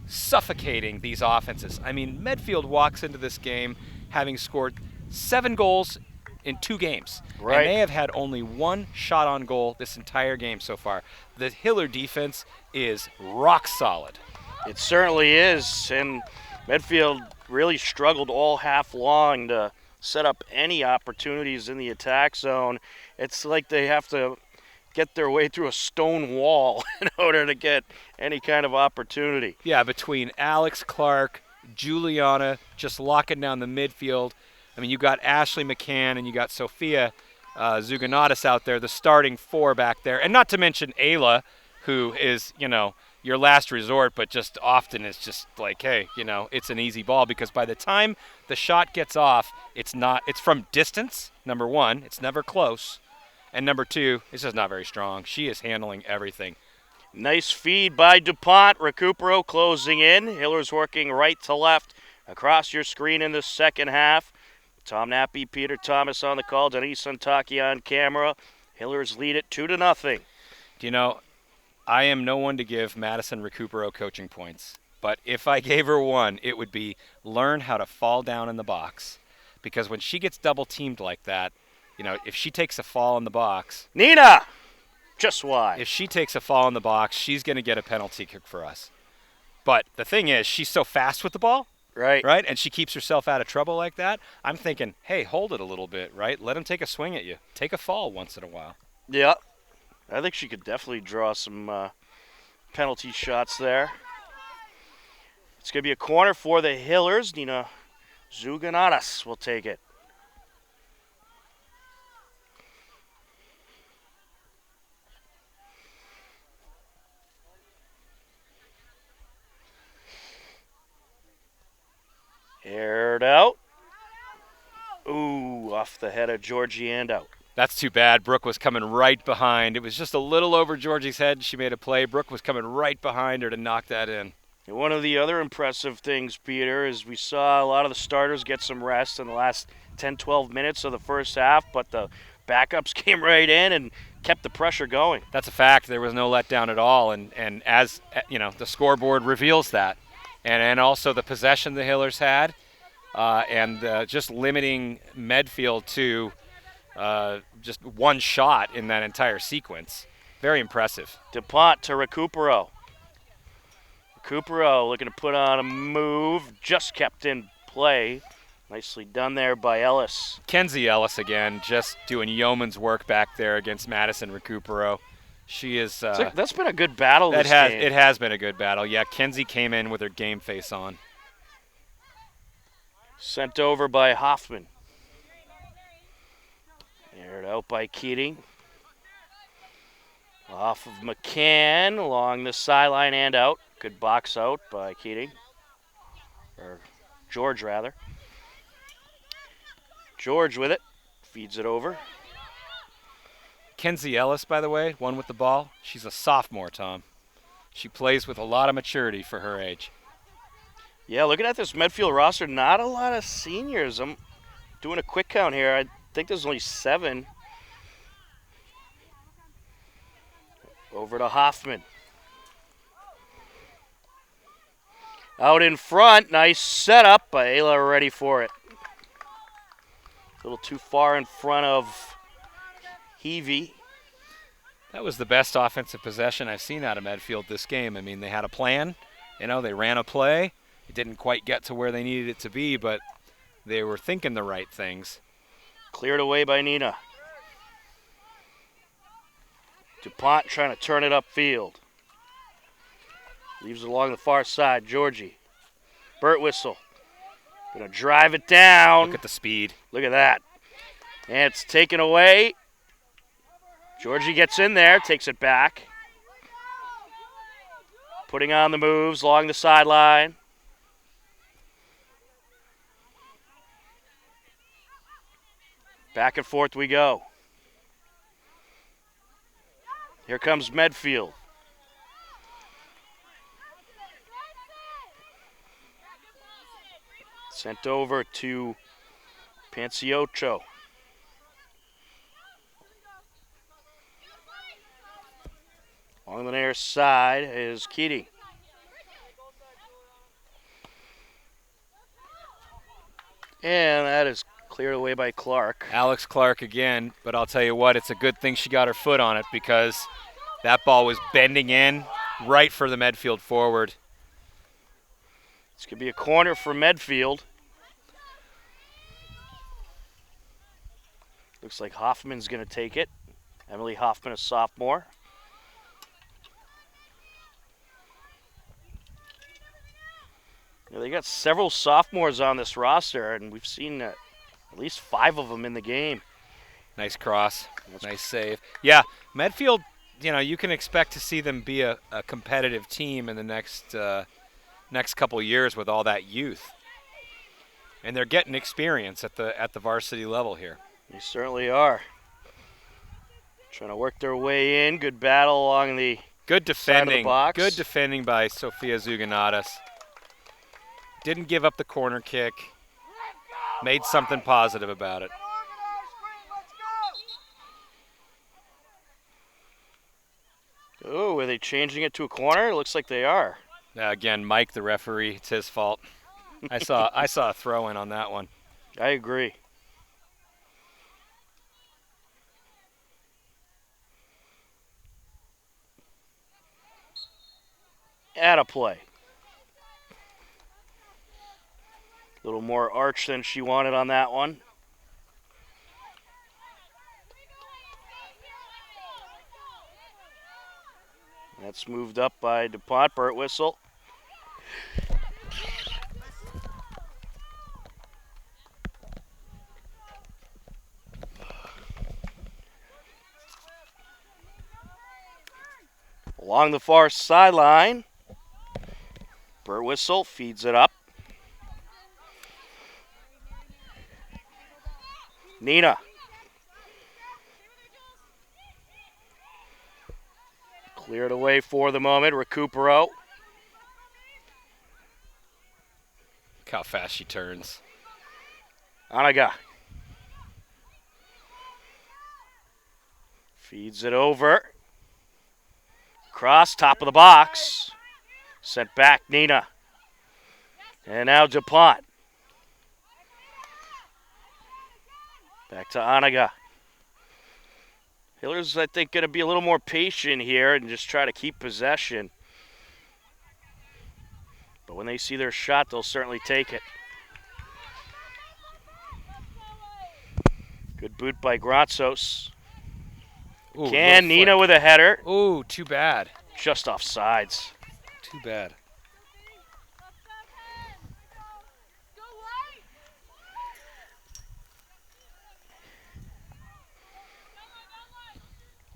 suffocating these offenses. I mean, Medfield walks into this game having scored 7 goals in 2 games. Right. And they have had only 1 shot on goal this entire game so far. The Hiller defense is rock solid. It certainly is, and Medfield really struggled all half long to set up any opportunities in the attack zone. It's like they have to get their way through a stone wall in order to get any kind of opportunity. Yeah, between Alex Clark, Juliana, just locking down the midfield. I mean, you got Ashley McCann and you got Sophia Zuganatis out there, the starting 4 back there. And not to mention Ayla, who is, your last resort, but just often it's just like, hey, it's an easy ball, because by the time the shot gets off, it's from distance, number 1, it's never close, and number 2, it's just not very strong. She is handling everything. Nice feed by DuPont. Recupero closing in. Hillers working right to left across your screen in the second half. Tom Nappy, Peter Thomas on the call, Denise Suntaki on camera. Hillers lead it 2-0. I am no one to give Madison Recupero coaching points, but if I gave her one, it would be learn how to fall down in the box. Because when she gets double teamed like that, if she takes a fall in the box, Nina, just why? If she takes a fall in the box, she's going to get a penalty kick for us. But the thing is, she's so fast with the ball, right? And she keeps herself out of trouble like that. I'm thinking, hey, hold it a little bit, right? Let him take a swing at you. Take a fall once in a while. Yeah. I think she could definitely draw some penalty shots there. It's going to be a corner for the Hillers. Nina Zuganatas will take it. Aired out. Ooh, off the head of Georgie and out. That's too bad. Brooke was coming right behind. It was just a little over Georgie's head. She made a play. Brooke was coming right behind her to knock that in. And one of the other impressive things, Peter, is we saw a lot of the starters get some rest in the last 10, 12 minutes of the first half, but the backups came right in and kept the pressure going. That's a fact. There was no letdown at all, and as you know, the scoreboard reveals that, and also the possession the Hillers had, and just limiting Medfield to just one shot in that entire sequence. Very impressive. DuPont to Recupero. Recupero looking to put on a move, just kept in play. Nicely done there by Ellis. Kenzie Ellis again, just doing yeoman's work back there against Madison Recupero. She is. That's been a good battle this game. It has been a good battle. Yeah, Kenzie came in with her game face on. Sent over by Hoffman. Aired out by Keating. Off of McCann along the sideline and out. Good box out by Keating. Or George, rather. George with it. Feeds it over. Kenzie Ellis, by the way, one with the ball. She's a sophomore, Tom. She plays with a lot of maturity for her age. Yeah, looking at this Medfield roster, not a lot of seniors. I'm doing a quick count here. I think there's only 7. Over to Hoffman. Out in front, nice setup, but Ayla ready for it. A little too far in front of Heavey. That was the best offensive possession I've seen out of Medfield this game. I mean, they had a plan. You know, they ran a play. It didn't quite get to where they needed it to be, but they were thinking the right things. Cleared away by Nina. DuPont trying to turn it upfield. Leaves it along the far side. Georgie. Burt Whistle. Gonna drive it down. Look at the speed. Look at that. And it's taken away. Georgie gets in there, takes it back. Putting on the moves along the sideline. Back and forth we go. Here comes Medfield. Sent over to Panciocco. Along the near side is Keating. And that is cleared away by Clark. Alex Clark again, but I'll tell you what, it's a good thing she got her foot on it because that ball was bending in right for the Medfield forward. This could be a corner for Medfield. Looks like Hoffman's going to take it. Emily Hoffman, a sophomore. They got several sophomores on this roster, and we've seen at least 5 of them in the game. Nice cross. Nice save. Yeah, Medfield, you know, you can expect to see them be a competitive team in the next couple of years with all that youth. And they're getting experience at the varsity level here. They certainly are. Trying to work their way in. Good battle along the good defending. side of the box. Good defending by Sofia Zuganatas. Didn't give up the corner kick. Made something positive about it. Oh, are they changing it to a corner? It looks like they are. Again, Mike, the referee, it's his fault. I saw a throw in on that one. I agree. Add a play. A little more arch than she wanted on that one. That's moved up by DuPont. Burt Whistle. Along the far sideline. Burt Whistle feeds it up. Nina. Cleared away for the moment. Recupero. Look how fast she turns. Anaga. Feeds it over. Cross, top of the box. Sent back, Nina. And now DuPont. Back to Anaga. Hiller's, I think, going to be a little more patient here and just try to keep possession. But when they see their shot, they'll certainly take it. Good boot by Gratsos. Ooh, Nina with a header. Ooh, too bad. Just off sides. Too bad.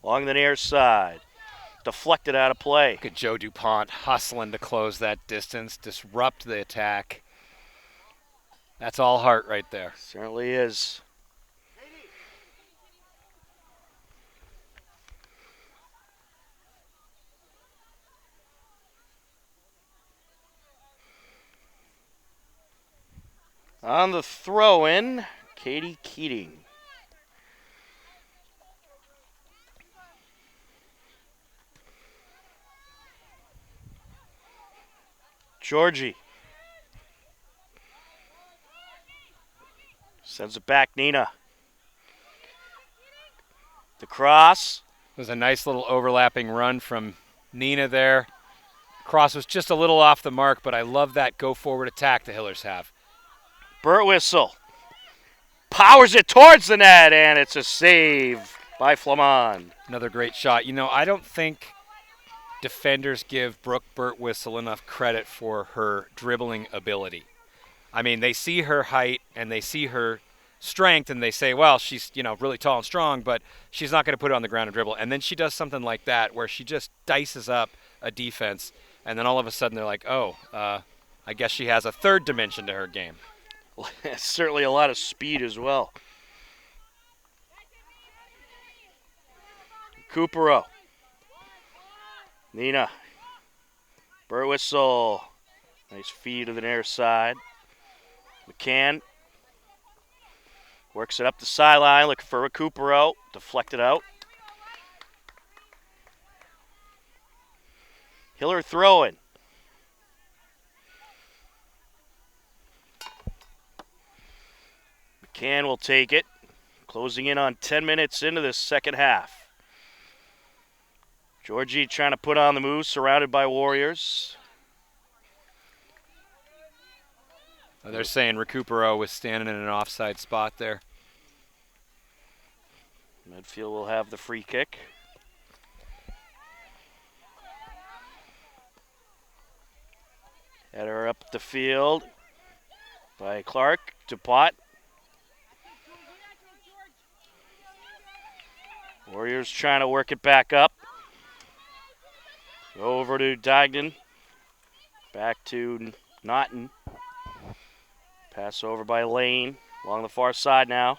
Along the near side. Deflected out of play. Look at Joe DuPont hustling to close that distance, disrupt the attack. That's all heart right there. Certainly is. On the throw-in, Katie Keating. Georgie. Sends it back, Nina. The cross. It was a nice little overlapping run from Nina there. Cross was just a little off the mark, but I love that go-forward attack the Hillers have. Burtwhistle. Powers it towards the net, and it's a save by Flamand. Another great shot. You know, I don't think defenders give Brooke Burtwhistle enough credit for her dribbling ability. I mean, they see her height and they see her strength and they say, well, she's, really tall and strong, but she's not going to put it on the ground and dribble. And then she does something like that where she just dices up a defense, and then all of a sudden they're like, I guess she has a third dimension to her game. Certainly a lot of speed as well. Coopero. Nina. Burtwhistle. Nice feed to the near side. McCann. Works it up the sideline, looking for Recupero. Deflected out. Hiller throwing. McCann will take it. Closing in on 10 minutes into this second half. Georgie trying to put on the move, surrounded by Warriors. They're saying Recupero was standing in an offside spot there. Medfield will have the free kick. Header up the field by Clark. DuPont. Warriors trying to work it back up. Over to Dagnan. Back to Naughton. Pass over by Lane. Along the far side now.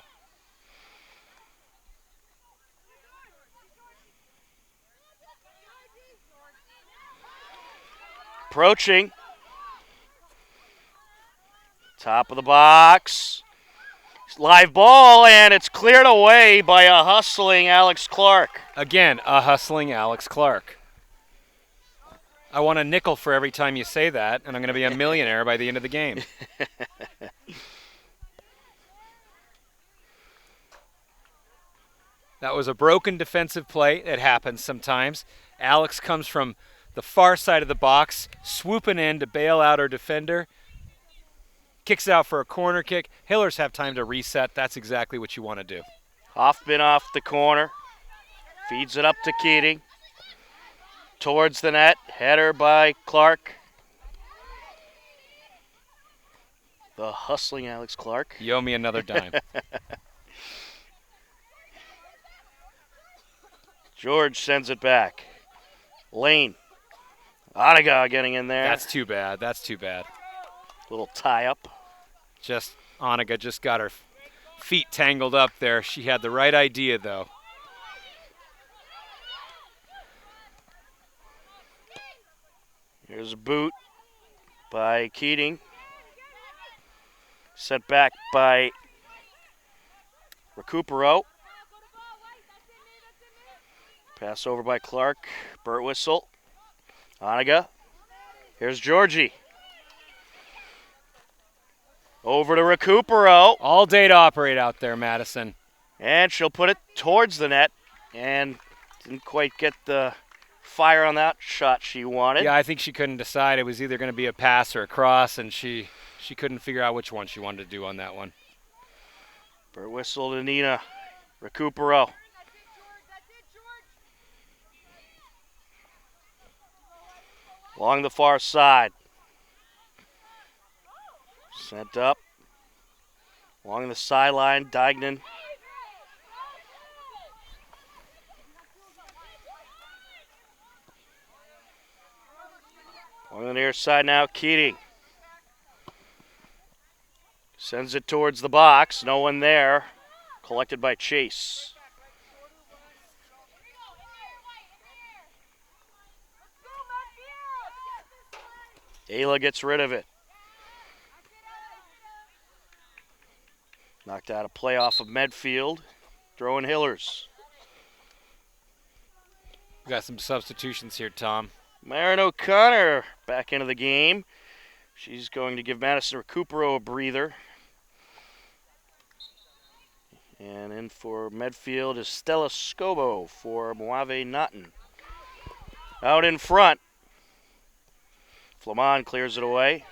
Approaching. Top of the box. Live ball, and it's cleared away by a hustling Alex Clark. Again, a hustling Alex Clark. I want a nickel for every time you say that, and I'm going to be a millionaire by the end of the game. That was a broken defensive play. It happens sometimes. Alex comes from the far side of the box, swooping in to bail out our defender. Kicks out for a corner kick. Hillers have time to reset. That's exactly what you want to do. Hoffman off the corner. Feeds it up to Keating. Towards the net. Header by Clark. The hustling Alex Clark. You owe me another dime. George sends it back. Lane. Anaga getting in there. That's too bad. That's too bad. Little tie up. Anaga just got her feet tangled up there. She had the right idea, though. Here's a boot by Keating. Sent back by Recupero. Pass over by Clark. Burt Whistle. Oniga. Here's Georgie. Over to Recupero. All day to operate out there, Madison. And she'll put it towards the net. And didn't quite get the fire on that shot she wanted. Yeah, I think she couldn't decide. It was either going to be a pass or a cross, and she couldn't figure out which one she wanted to do on that one. Burt Whistle to Nina. Recupero. Along the far side. Sent up. Along the sideline, Dignan. On the near side now, Keating. Sends it towards the box. No one there. Collected by Chase. Ayla gets rid of it. Knocked out a play off of Medfield. Throwing Hillers. We got some substitutions here, Tom. Marin O'Connor back into the game. She's going to give Madison Recupero a breather. And in for Medfield is Stella Scobo for Moave Naughton. Out in front. Flamand clears it away.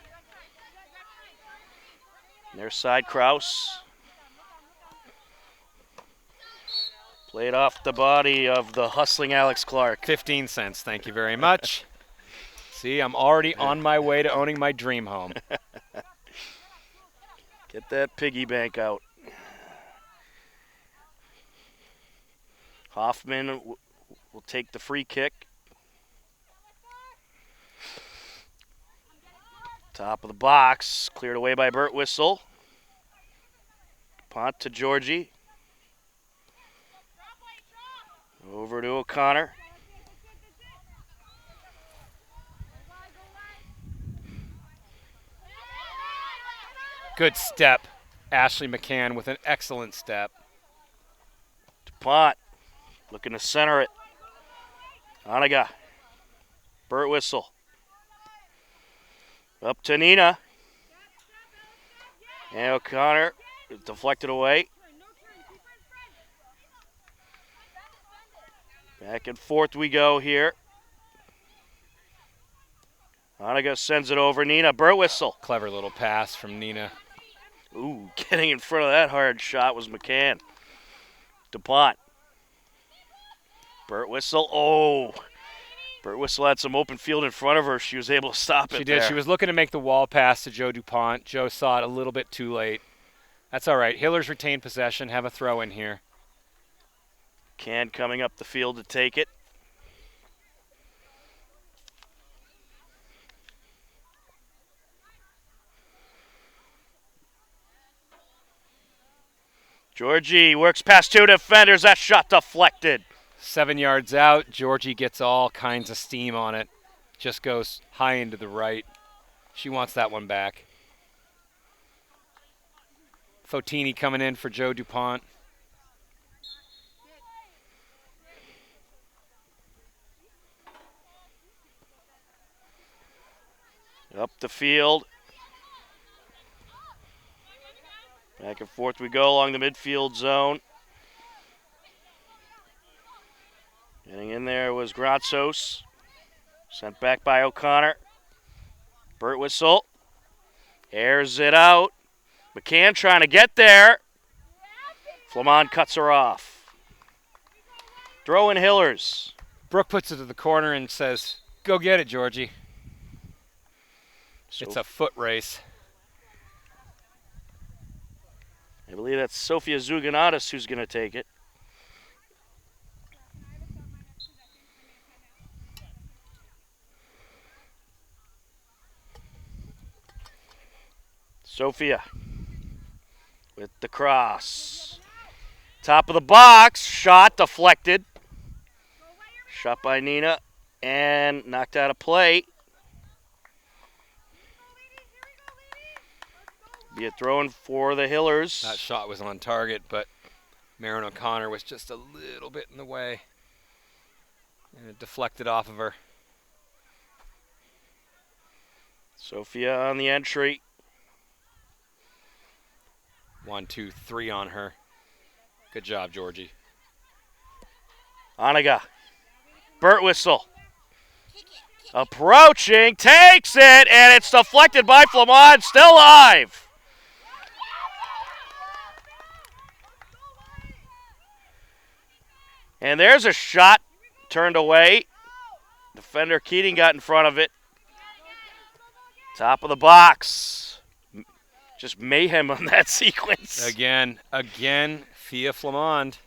Near side, Kraus. Played off the body of the hustling Alex Clark. 15 cents, thank you very much. See, I'm already on my way to owning my dream home. Get that piggy bank out. Hoffman will take the free kick. Top of the box, cleared away by Burt Whistle. Punt to Georgie. Over to O'Connor. Good step. Ashley McCann with an excellent step. DuPont looking to center it. Oniga. Burt Whistle. Up to Nina. And O'Connor deflected away. Back and forth we go here. Oniga sends it over. Nina. Burt Whistle. Clever little pass from Nina. Ooh, getting in front of that hard shot was McCann. DuPont. Burt Whistle. Oh. Burt Whistle had some open field in front of her. She was able to stop it. She did. There. She was looking to make the wall pass to Joe DuPont. Joe saw it a little bit too late. That's all right. Hillers retain possession. Have a throw in here. Can coming up the field to take it. Georgie works past two defenders. That shot deflected. 7 yards out. Georgie gets all kinds of steam on it. Just goes high into the right. She wants that one back. Fotini coming in for Joe DuPont. Up the field. Back and forth we go along the midfield zone. Getting in there was Gratsos. Sent back by O'Connor. Burt Whistle. Airs it out. McCann trying to get there. Flamand cuts her off. Throw in Hillers. Brooke puts it to the corner and says, "Go get it, Georgie." It's a foot race. I believe that's Sophia Zuganatis who's going to take it. Sophia with the cross. Top of the box, shot deflected. Shot by Nina and knocked out of play. Be a throw-in for the Hillers. That shot was on target, but Marin O'Connor was just a little bit in the way. And it deflected off of her. Sophia on the entry. 1, 2, 3 on her. Good job, Georgie. Oniga. Burt whistle. Approaching, takes it, and it's deflected by Flamand, still alive. And there's a shot turned away. Defender Keating got in front of it. Top of the box. Just mayhem on that sequence. Again, Fia Flamand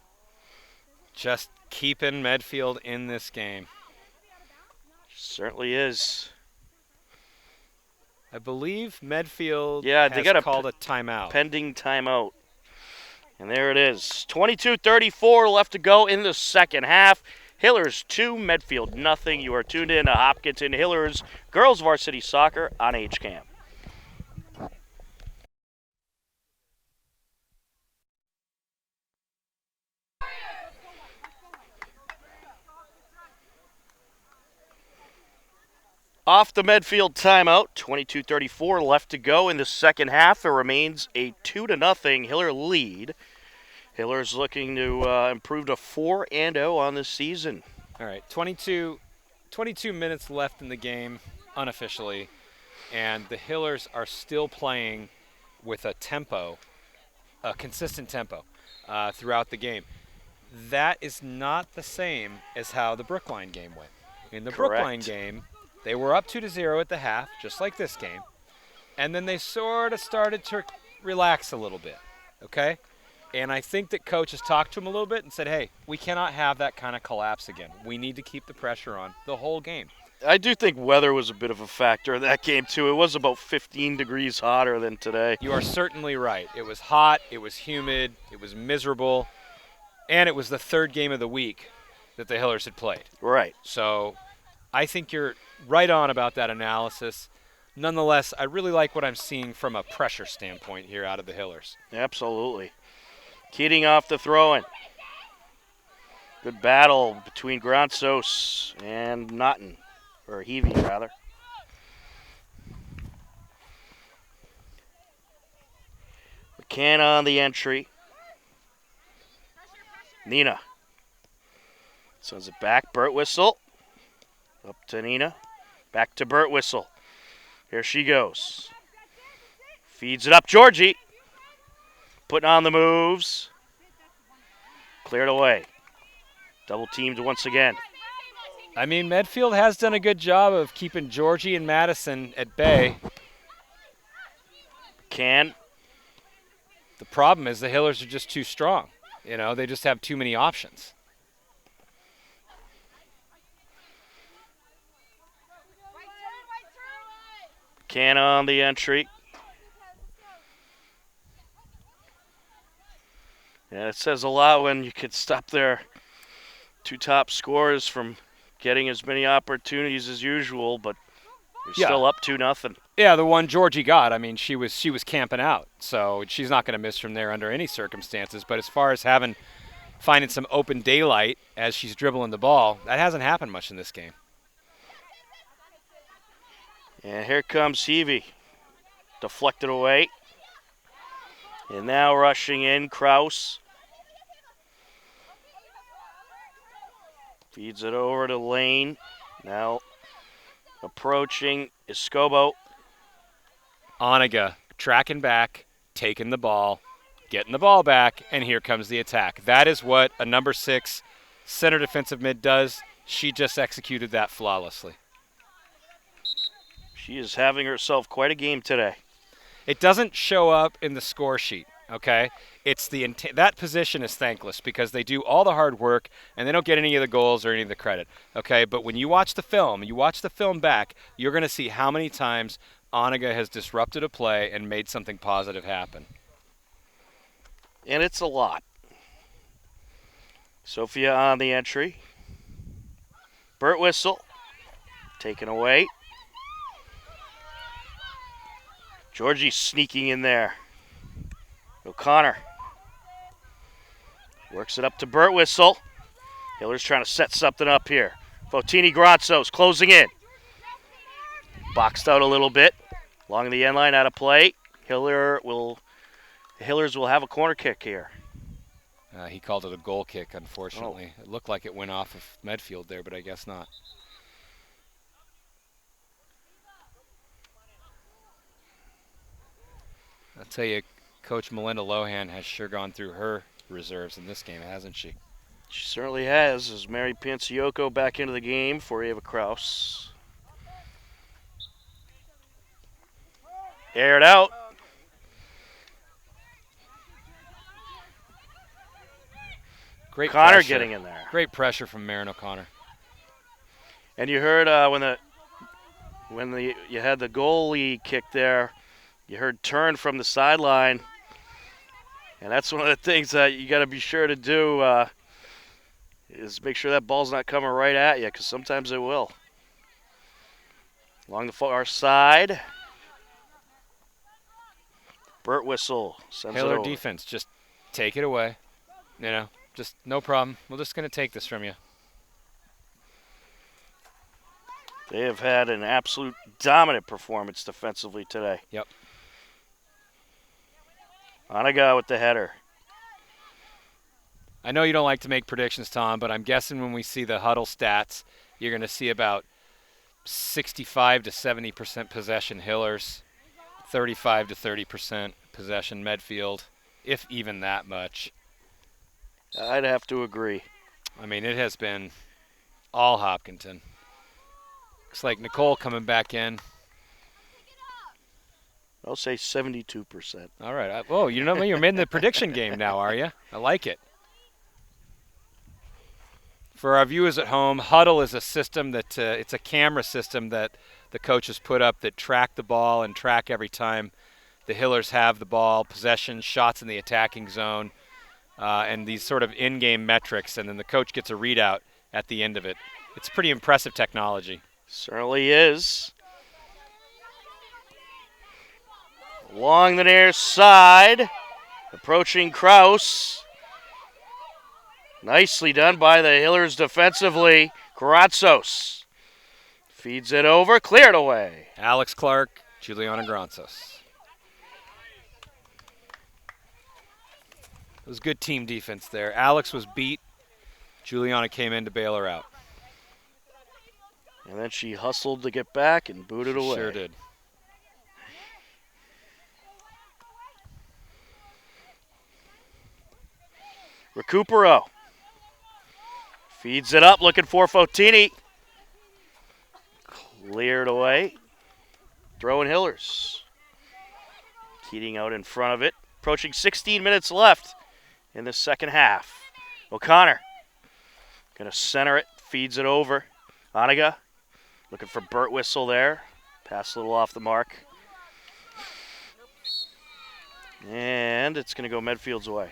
just keeping Medfield in this game. Certainly is. I believe Medfield they has got called a timeout. Pending timeout. And there it is. 22:34 left to go in the second half. Hillers 2, Medfield nothing. You are tuned in to Hopkinton Hillers Girls Varsity Soccer on HCAM. Off the Medfield timeout, 22:34 left to go in the second half. It remains a 2-0 Hiller lead. Hiller's looking to improve to 4-0 on this season. All right, 22 minutes left in the game, unofficially, and the Hillers are still playing with a consistent tempo throughout the game. That is not the same as how the Brookline game went. In the Correct. Brookline game, they were up 2-0 at the half, just like this game, and then they sort of started to relax a little bit, okay? And I think that coach has talked to him a little bit and said, hey, we cannot have that kind of collapse again. We need to keep the pressure on the whole game. I do think weather was a bit of a factor in that game, too. It was about 15 degrees hotter than today. You are certainly right. It was hot, it was humid, it was miserable, and it was the third game of the week that the Hillers had played. Right. So I think you're right on about that analysis. Nonetheless, I really like what I'm seeing from a pressure standpoint here out of the Hillers. Absolutely. Keating off the throw-in. Good battle between Gransos and Naughton, or Heavey, rather. McCann on the entry. Nina. Sends it back. Burt whistle. Up to Nina. Back to Burt whistle. Here she goes. Feeds it up. Georgie. Putting on the moves. Cleared away. Double teamed once again. I mean, Medfield has done a good job of keeping Georgie and Madison at bay. The problem is the Hillers are just too strong. You know, they just have too many options. Can on the entry. Yeah, it says a lot when you could stop their two top scorers from getting as many opportunities as usual, but you're still up 2-0. Yeah, the one Georgie got, I mean, she was camping out, so she's not going to miss from there under any circumstances. But as far as finding some open daylight as she's dribbling the ball, that hasn't happened much in this game. And here comes Heavey. Deflected away. And now rushing in, Kraus. Feeds it over to Lane. Now approaching Escobo. Oniga tracking back, taking the ball, getting the ball back, and here comes the attack. That is what a number 6 center defensive mid does. She just executed that flawlessly. She is having herself quite a game today. It doesn't show up in the score sheet, okay? It's that position is thankless because they do all the hard work and they don't get any of the goals or any of the credit, okay? But when you watch the film back, you're going to see how many times Oniga has disrupted a play and made something positive happen. and it's a lot. Sophia on the entry. Burt Whistle taken away. Georgie sneaking in there. O'Connor works it up to Burt Whistle. Hiller's trying to set something up here. Fotini Granzos closing in. Boxed out a little bit. Along the end line, out of play. The Hillers will have a corner kick here. He called it a goal kick, unfortunately. It looked like it went off of Medfield there, but I guess not. I'll tell you, Coach Melinda Lohan has sure gone through her reserves in this game, hasn't she? She certainly has, as Mary Panciocco back into the game for Ava Kraus. Aired out. Great Connor pressure. getting in there. Great pressure from Marin O'Connor. And you heard when you had the goalie kick there, you heard turn from the sideline. And that's one of the things that you got to be sure to do is make sure that ball's not coming right at you, because sometimes it will. Along the far side, Burt Whistle sends it Hiller over. defense, just take it away. You know, just no problem. We're just going to take this from you. They have had an absolute dominant performance defensively today. Yep. Anaga with the header. I know you don't like to make predictions, Tom, but I'm guessing when we see the huddle stats, you're going to see about 65 to 70% possession Hillers, 35 to 30% possession Medfield, if even that much. I'd have to agree. I mean, it has been all Hopkinton. Looks like Nicole coming back in. I'll say 72%. All right. Oh, you know, you're in the prediction game now, are you? I like it. For our viewers at home, Huddle is a system that it's a camera system that the coaches put up that track the ball and track every time the Hillers have the ball, possession, shots in the attacking zone, and these sort of in-game metrics, and then the coach gets a readout at the end of it. It's pretty impressive technology. Certainly is. Along the near side, approaching Kraus. Nicely done by the Hillers defensively. Granzos feeds it over, cleared away. Alex Clark, Juliana Granzos. It was good team defense there. Alex was beat. Juliana came in to bail her out. And then she hustled to get back and booted away. Sure did. Recupero feeds it up, looking for Fotini. Cleared away. Throwing Hillers. Keating out in front of it. Approaching 16 minutes left in the second half. O'Connor going to center it, feeds it over. Anaga looking for Burt Whistle there. Pass a little off the mark. And it's going to go Medfield's way.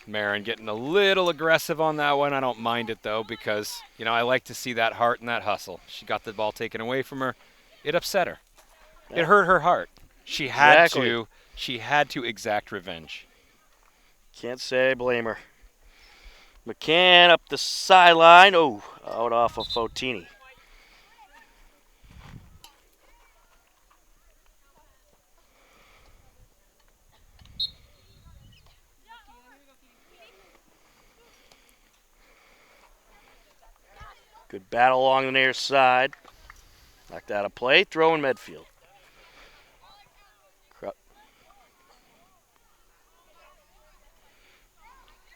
Marin getting a little aggressive on that one. I don't mind it, though, because, you know, I like to see that heart and that hustle. She got the ball taken away from her. It upset her. Yeah. It hurt her heart. She had Exactly. to exact revenge. Can't say I blame her. McCann up the sideline. Oh, out off of Fotini. Good battle along the near side. Knocked out of play. Throwing Medfield.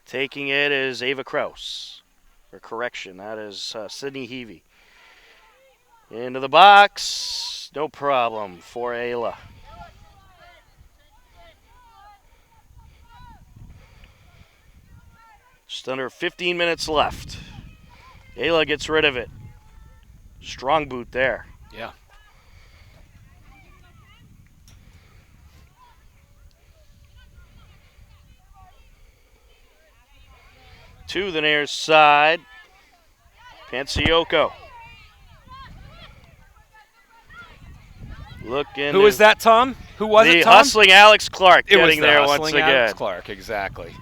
Taking it is Ava Kraus. Or correction, that is Sydney Heavey. Into the box. No problem for Ayla. Just under 15 minutes left. Ayla gets rid of it. Strong boot there. Yeah. To the near side. Panciocco. Looking. Who was that, Tom? Who was it, The Tom? hustling Alex Clark It was getting the there hustling once again. Alex Clark, exactly.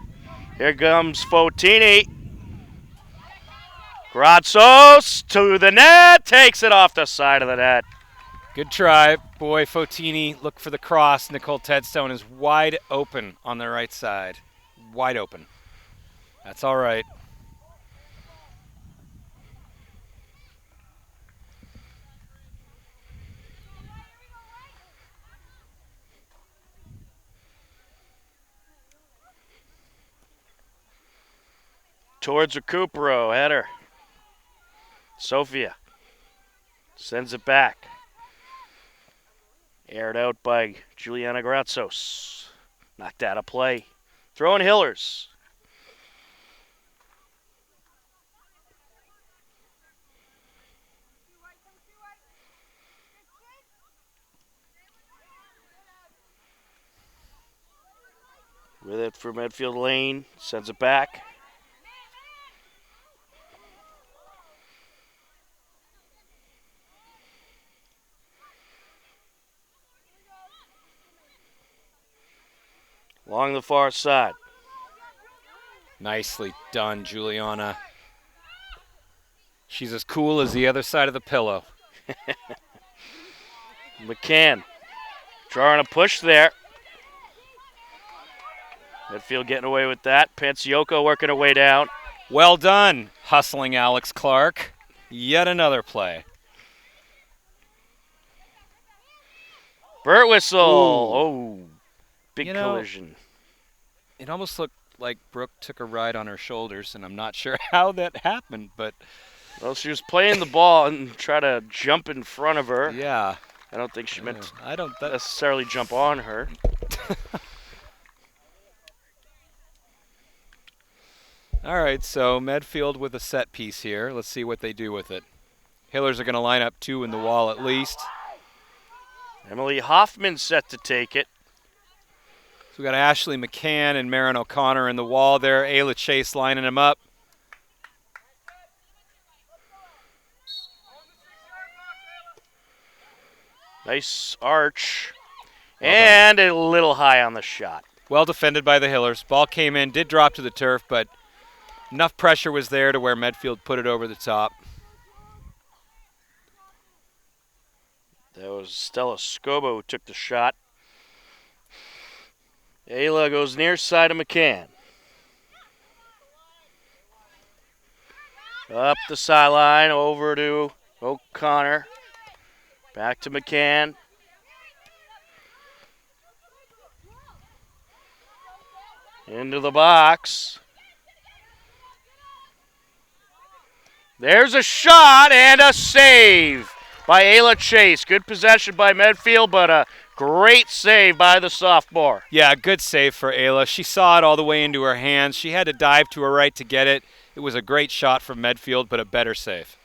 Here comes Fotini. Grazos to the net. Takes it off the side of the net. Good try. Boy, Fotini, look for the cross. Nicole Tedstone is wide open on the right side. Wide open. That's all right. Towards Recupero. Header. Sofia. Sends it back. Aired out by Juliana Grazos. Knocked out of play. Throwing Hillers. With it for Medfield Lane. Sends it back. Along the far side. Nicely done, Juliana. She's as cool as the other side of the pillow. McCann drawing a push there. Medfield getting away with that. Panciocco working her way down. Well done, hustling Alex Clark. Yet another play. Burt whistle. Ooh. Oh, big collision. It almost looked like Brooke took a ride on her shoulders, and I'm not sure how that happened, but... Well, she was playing the ball and tried to jump in front of her. Yeah. I don't think she meant to that... necessarily jump on her. All right, so Medfield with a set piece here. Let's see what they do with it. Hillers are going to line up 2 in the wall at least. Emily Hoffman set to take it. So we got Ashley McCann and Marin O'Connor in the wall there. Ayla Chase lining them up. Nice arch. And a little high on the shot. Well defended by the Hillers. Ball came in, did drop to the turf, but enough pressure was there to where Medfield put it over the top. That was Stella Scobo who took the shot. Ayla goes near side of McCann. Up the sideline, over to O'Connor. Back to McCann. Into the box. There's a shot and a save by Ayla Chase. Good possession by Medfield, but a great save by the sophomore. Yeah, good save for Ayla. She saw it all the way into her hands. She had to dive to her right to get it. It was a great shot from Medfield, but a better save.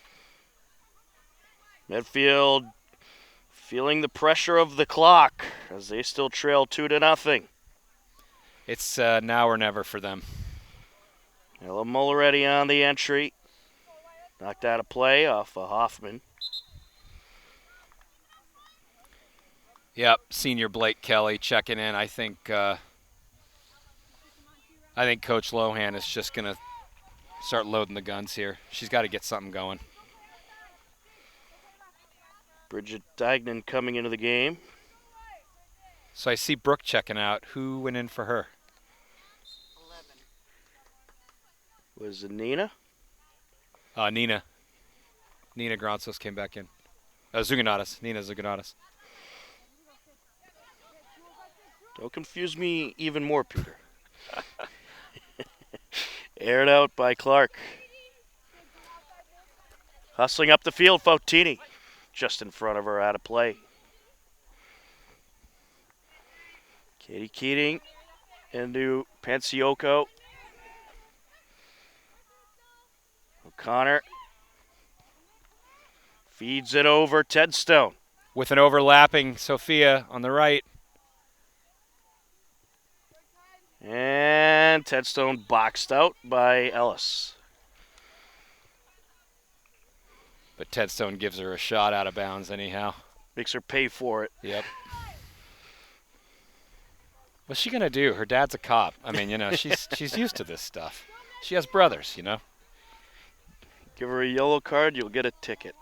Medfield feeling the pressure of the clock as they still trail 2-0. It's now or never for them. Ella Mulready on the entry. Knocked out of play off of Hoffman. Yep, senior Blake Kelly checking in. I think Coach Lohan is just going to start loading the guns here. She's got to get something going. Bridget Dignan coming into the game. So I see Brooke checking out. Who went in for her? 11. Was it Nina? Nina. Nina Granzos came back in. Zuganatas. Nina Zuganatas. Don't confuse me even more, Peter. Aired out by Clark. Hustling up the field, Fotini. Just in front of her, out of play. Katie Keating into Panciocco. O'Connor feeds it over Tedstone. With an overlapping Sophia on the right. And Tedstone boxed out by Ellis. But Tedstone gives her a shot out of bounds anyhow. Makes her pay for it. Yep. What's she gonna do? Her dad's a cop. I mean, she's used to this stuff. She has brothers, Give her a yellow card, you'll get a ticket.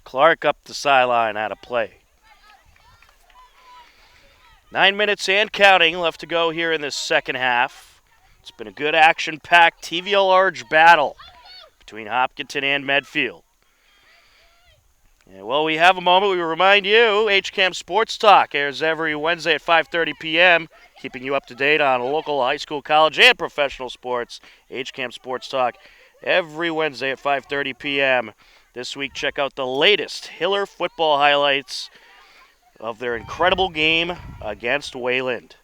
Clark up the sideline out of play. 9 minutes and counting left to go here in this second half. It's been a good action-packed TVL Large battle between Hopkinton and Medfield. And while we have a moment, we remind you, HCAM Sports Talk airs every Wednesday at 5:30 p.m., keeping you up to date on local high school, college, and professional sports. HCAM Sports Talk every Wednesday at 5:30 p.m. This week, check out the latest Hiller football highlights of their incredible game against Wayland.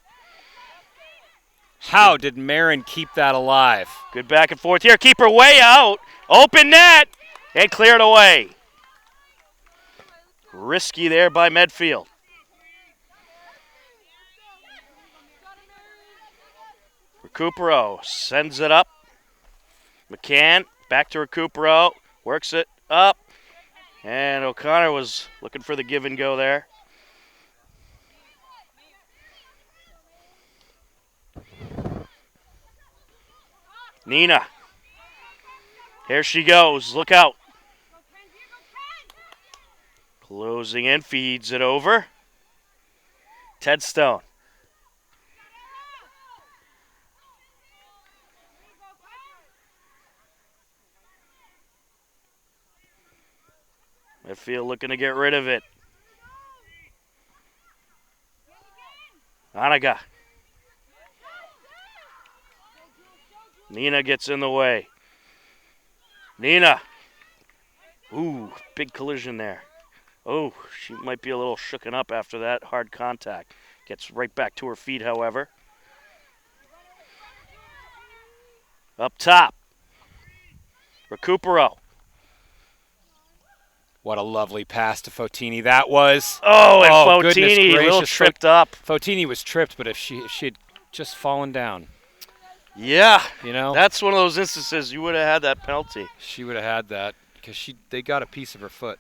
How did Marin keep that alive? Good back and forth here. Keeper way out. Open net. And cleared away. Risky there by Medfield. Recupero sends it up. McCann back to Recupero. Works it up. And O'Connor was looking for the give and go there. Nina. Here she goes. Look out. Closing in. Feeds it over. Tedstone. Medfield looking to get rid of it. Anaga. Nina gets in the way. Nina. Ooh, big collision there. Oh, she might be a little shooken up after that hard contact. Gets right back to her feet, however. Up top. Recupero. What a lovely pass to Fotini that was. Oh, and Fotini, a little tripped up. Fotini was tripped, but if she had just fallen down. Yeah, that's one of those instances you would have had that penalty. She would have had that because they got a piece of her foot.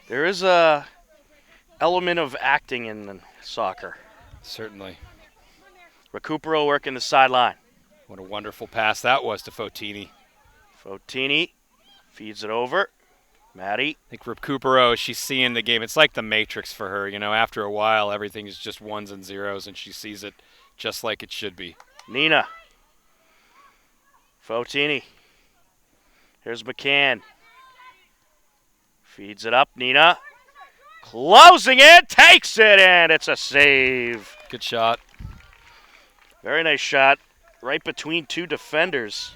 There is a element of acting in soccer. Certainly. Recupero working the sideline. What a wonderful pass that was to Fotini. Fotini feeds it over. Maddie. I think Recupero, she's seeing the game. It's like the Matrix for her. After a while, everything is just ones and zeros, and she sees it just like it should be. Nina. Fotini. Here's McCann. Feeds it up. Nina. Closing it. Takes it, and it's a save. Good shot. Very nice shot. Right between two defenders.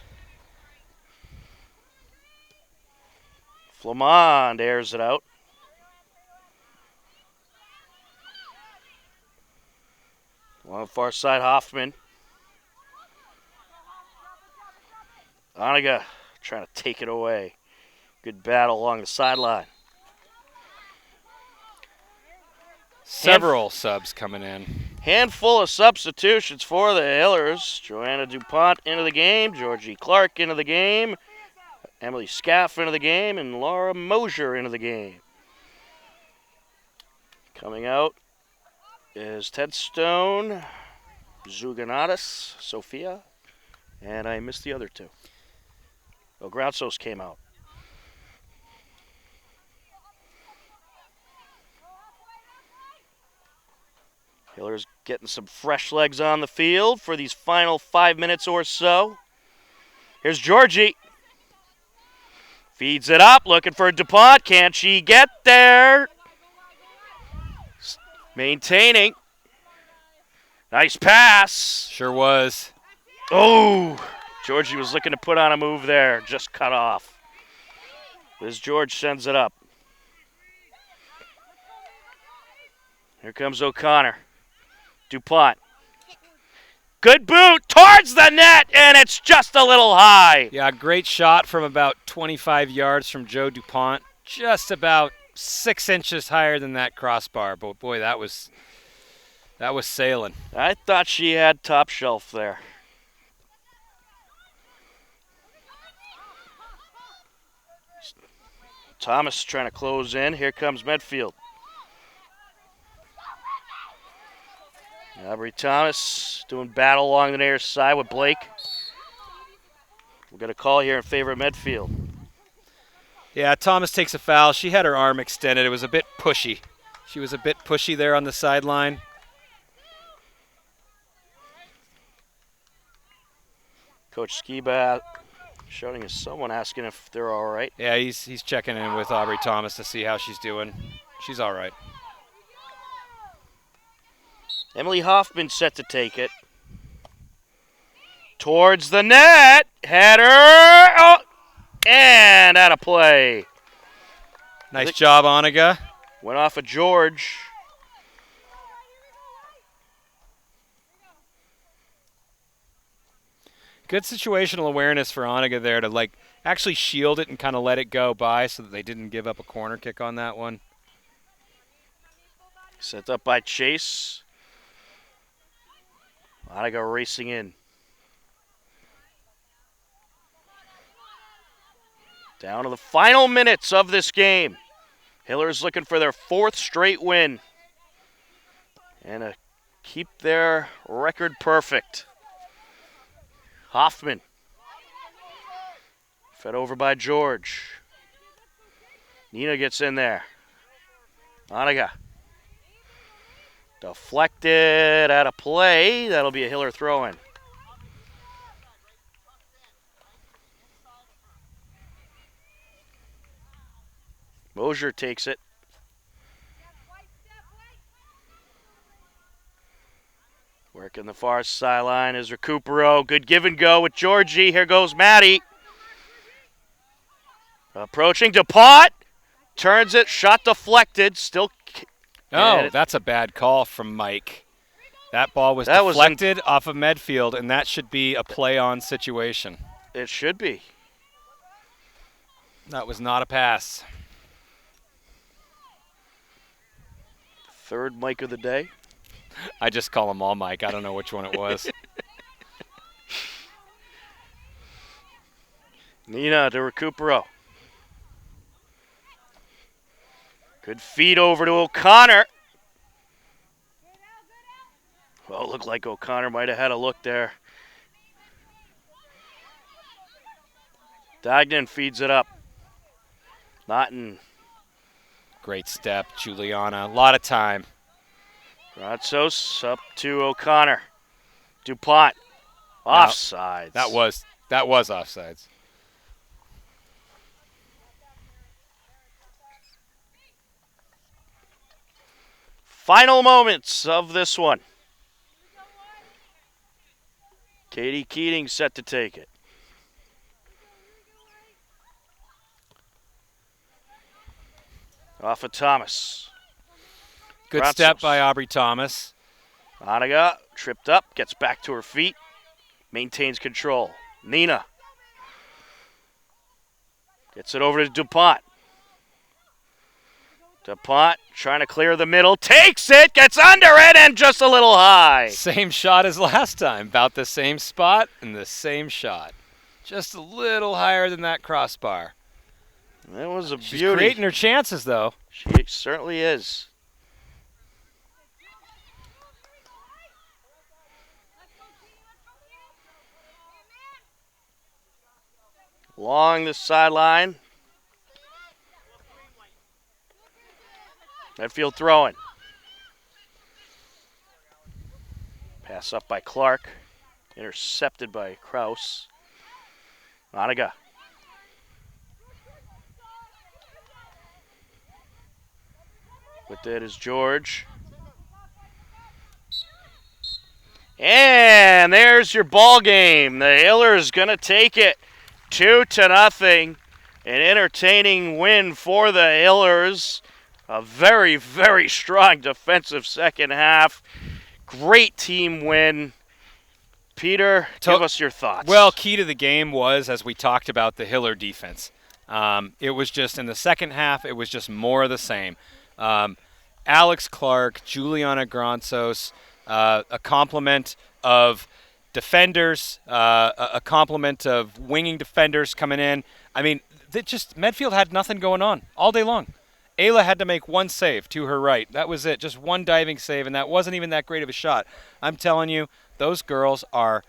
Flamand airs it out. On the far side, Hoffman. Oniga trying to take it away. Good battle along the sideline. Several subs coming in. Handful of substitutions for the Hillers. Joanna DuPont into the game. Georgie Clark into the game. Emily Scaff into the game. And Laura Mosier into the game. Coming out is Tedstone, Zuganatis, Sophia, and I missed the other two. Oh, Groutsos came out. Hillers getting some fresh legs on the field for these final 5 minutes or so. Here's Georgie. Feeds it up, looking for DuPont. Can she get there? Maintaining. Nice pass. Sure was. Oh, Georgie was looking to put on a move there. Just cut off. As George sends it up. Here comes O'Connor. DuPont. Good boot towards the net, and it's just a little high. Yeah, great shot from about 25 yards from Joe DuPont. just about 6 inches higher than that crossbar. But boy, that was sailing. I thought she had top shelf there. Thomas trying to close in. Here comes Medfield. Aubrey Thomas doing battle along the near side with Blake. We're going to call here in favor of Medfield. Yeah, Thomas takes a foul. She had her arm extended. It was a bit pushy. She was a bit pushy there on the sideline. Coach Skiba shouting at someone, asking if they're all right. Yeah, he's checking in with Aubrey Thomas to see how she's doing. She's all right. Emily Hoffman set to take it. Towards the net. Header. Oh, and out of play. Nice job, Oniga. Went off of George. Good situational awareness for Oniga there to actually shield it and kind of let it go by so that they didn't give up a corner kick on that one. Set up by Chase. Oniga racing in. Down to the final minutes of this game. Hillers looking for their 4th straight win and keep their record perfect. Hoffman. Fed over by George. Nina gets in there. Oniga. Deflected out of play. That'll be a Hiller throw-in. Mosier takes it. Working the far sideline is Recupero. Good give and go with Georgie. Here goes Maddie. Approaching DuPont. Turns it. Shot deflected. Still. Oh, that's a bad call from Mike. That ball was deflected off of Medfield, and that should be a play-on situation. It should be. That was not a pass. 3rd Mike of the day. I just call them all Mike. I don't know which one it was. Nina to Recupero. Good feed over to O'Connor. Well, it looked like O'Connor might have had a look there. Dagnan feeds it up. Naughton. Great step, Juliana. A lot of time. Ratsos up to O'Connor. DuPont. Offsides. That was offsides. Final moments of this one. Katie Keating set to take it. Off of Thomas. Good step by Aubrey Thomas. Oniga tripped up, gets back to her feet, maintains control. Nina gets it over to DuPont. DuPont trying to clear the middle, takes it, gets under it, and just a little high. Same shot as last time, about the same spot and the same shot. Just a little higher than that crossbar. That was a beauty. She's creating her chances, though. She certainly is. Along the sideline. Medfield throwing. Pass up by Clark. Intercepted by Kraus. Oniga. With it is George. And there's your ball game. The Hillers going to take it 2-0. An entertaining win for the Hillers. A very, very strong defensive second half. Great team win. Peter, give us your thoughts. Well, key to the game was, as we talked about, the Hiller defense. It was just in the second half, it was just more of the same. Alex Clark, Juliana Granzos, a complement of defenders, a complement of winging defenders coming in. I mean, Medfield had nothing going on all day long. Ayla had to make one save to her right. That was it, just one diving save, and that wasn't even that great of a shot. I'm telling you, those girls are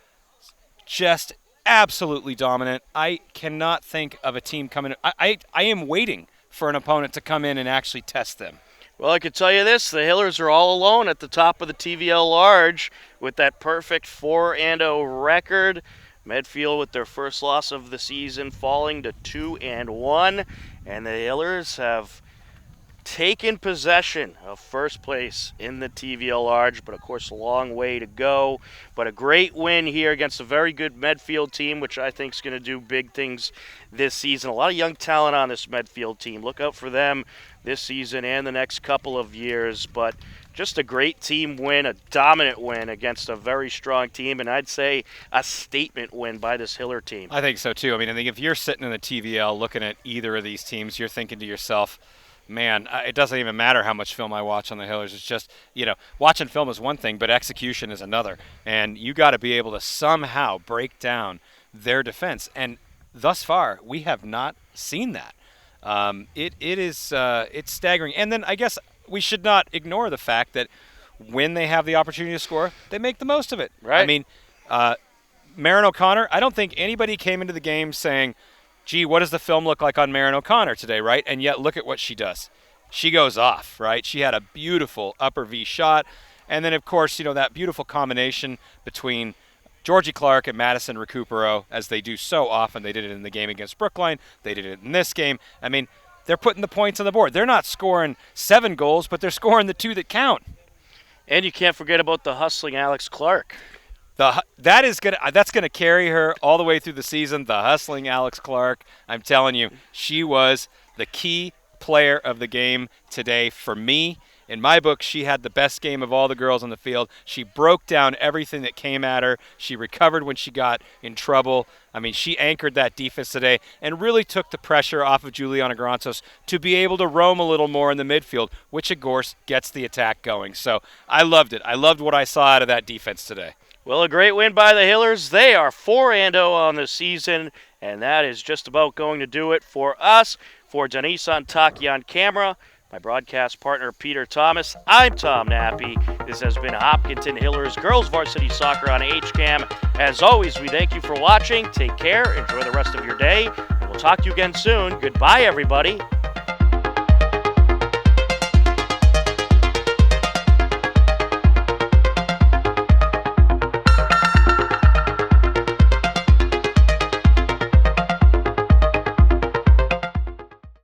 just absolutely dominant. I cannot think of a team coming. I am waiting for an opponent to come in and actually test them. Well, I could tell you this, the Hillers are all alone at the top of the TVL Large with that perfect 4-0 record. Medfield with their first loss of the season falling to 2-1, and the Hillers have taken possession of first place in the TVL Large, but of course a long way to go. But a great win here against a very good Medfield team, which I think is going to do big things this season. A lot of young talent on this Medfield team. Look out for them this season and the next couple of years. But just a great team win, a dominant win against a very strong team, and I'd say a statement win by this Hiller team. I think so too. I mean, I think if you're sitting in the TVL looking at either of these teams, you're thinking to yourself, man, it doesn't even matter how much film I watch on the Hillers. It's just, watching film is one thing, but execution is another. And you got to be able to somehow break down their defense. And thus far, we have not seen that. It's staggering. And then I guess we should not ignore the fact that when they have the opportunity to score, they make the most of it. Right. I mean, Marin O'Connor, I don't think anybody came into the game saying, gee, what does the film look like on Marin O'Connor today, right? And yet look at what she does. She goes off, right? She had a beautiful upper V shot. And then, of course, that beautiful combination between Georgie Clark and Madison Recupero, as they do so often. They did it in the game against Brookline. They did it in this game. I mean, they're putting the points on the board. They're not scoring 7 goals, but they're scoring the 2 that count. And you can't forget about the hustling Alex Clark. That's gonna carry her all the way through the season. The hustling Alex Clark. I'm telling you, she was the key player of the game today for me. In my book, she had the best game of all the girls on the field. She broke down everything that came at her. She recovered when she got in trouble. I mean, she anchored that defense today and really took the pressure off of Juliana Granzos to be able to roam a little more in the midfield, which, of course, gets the attack going. So I loved it. I loved what I saw out of that defense today. Well, a great win by the Hillers. They are 4-0 on the season, and that is just about going to do it for us. For Denise Antaki on camera, my broadcast partner Peter Thomas, I'm Tom Nappy. This has been Hopkinton Hillers Girls Varsity Soccer on HCAM. As always, we thank you for watching. Take care. Enjoy the rest of your day. And we'll talk to you again soon. Goodbye, everybody.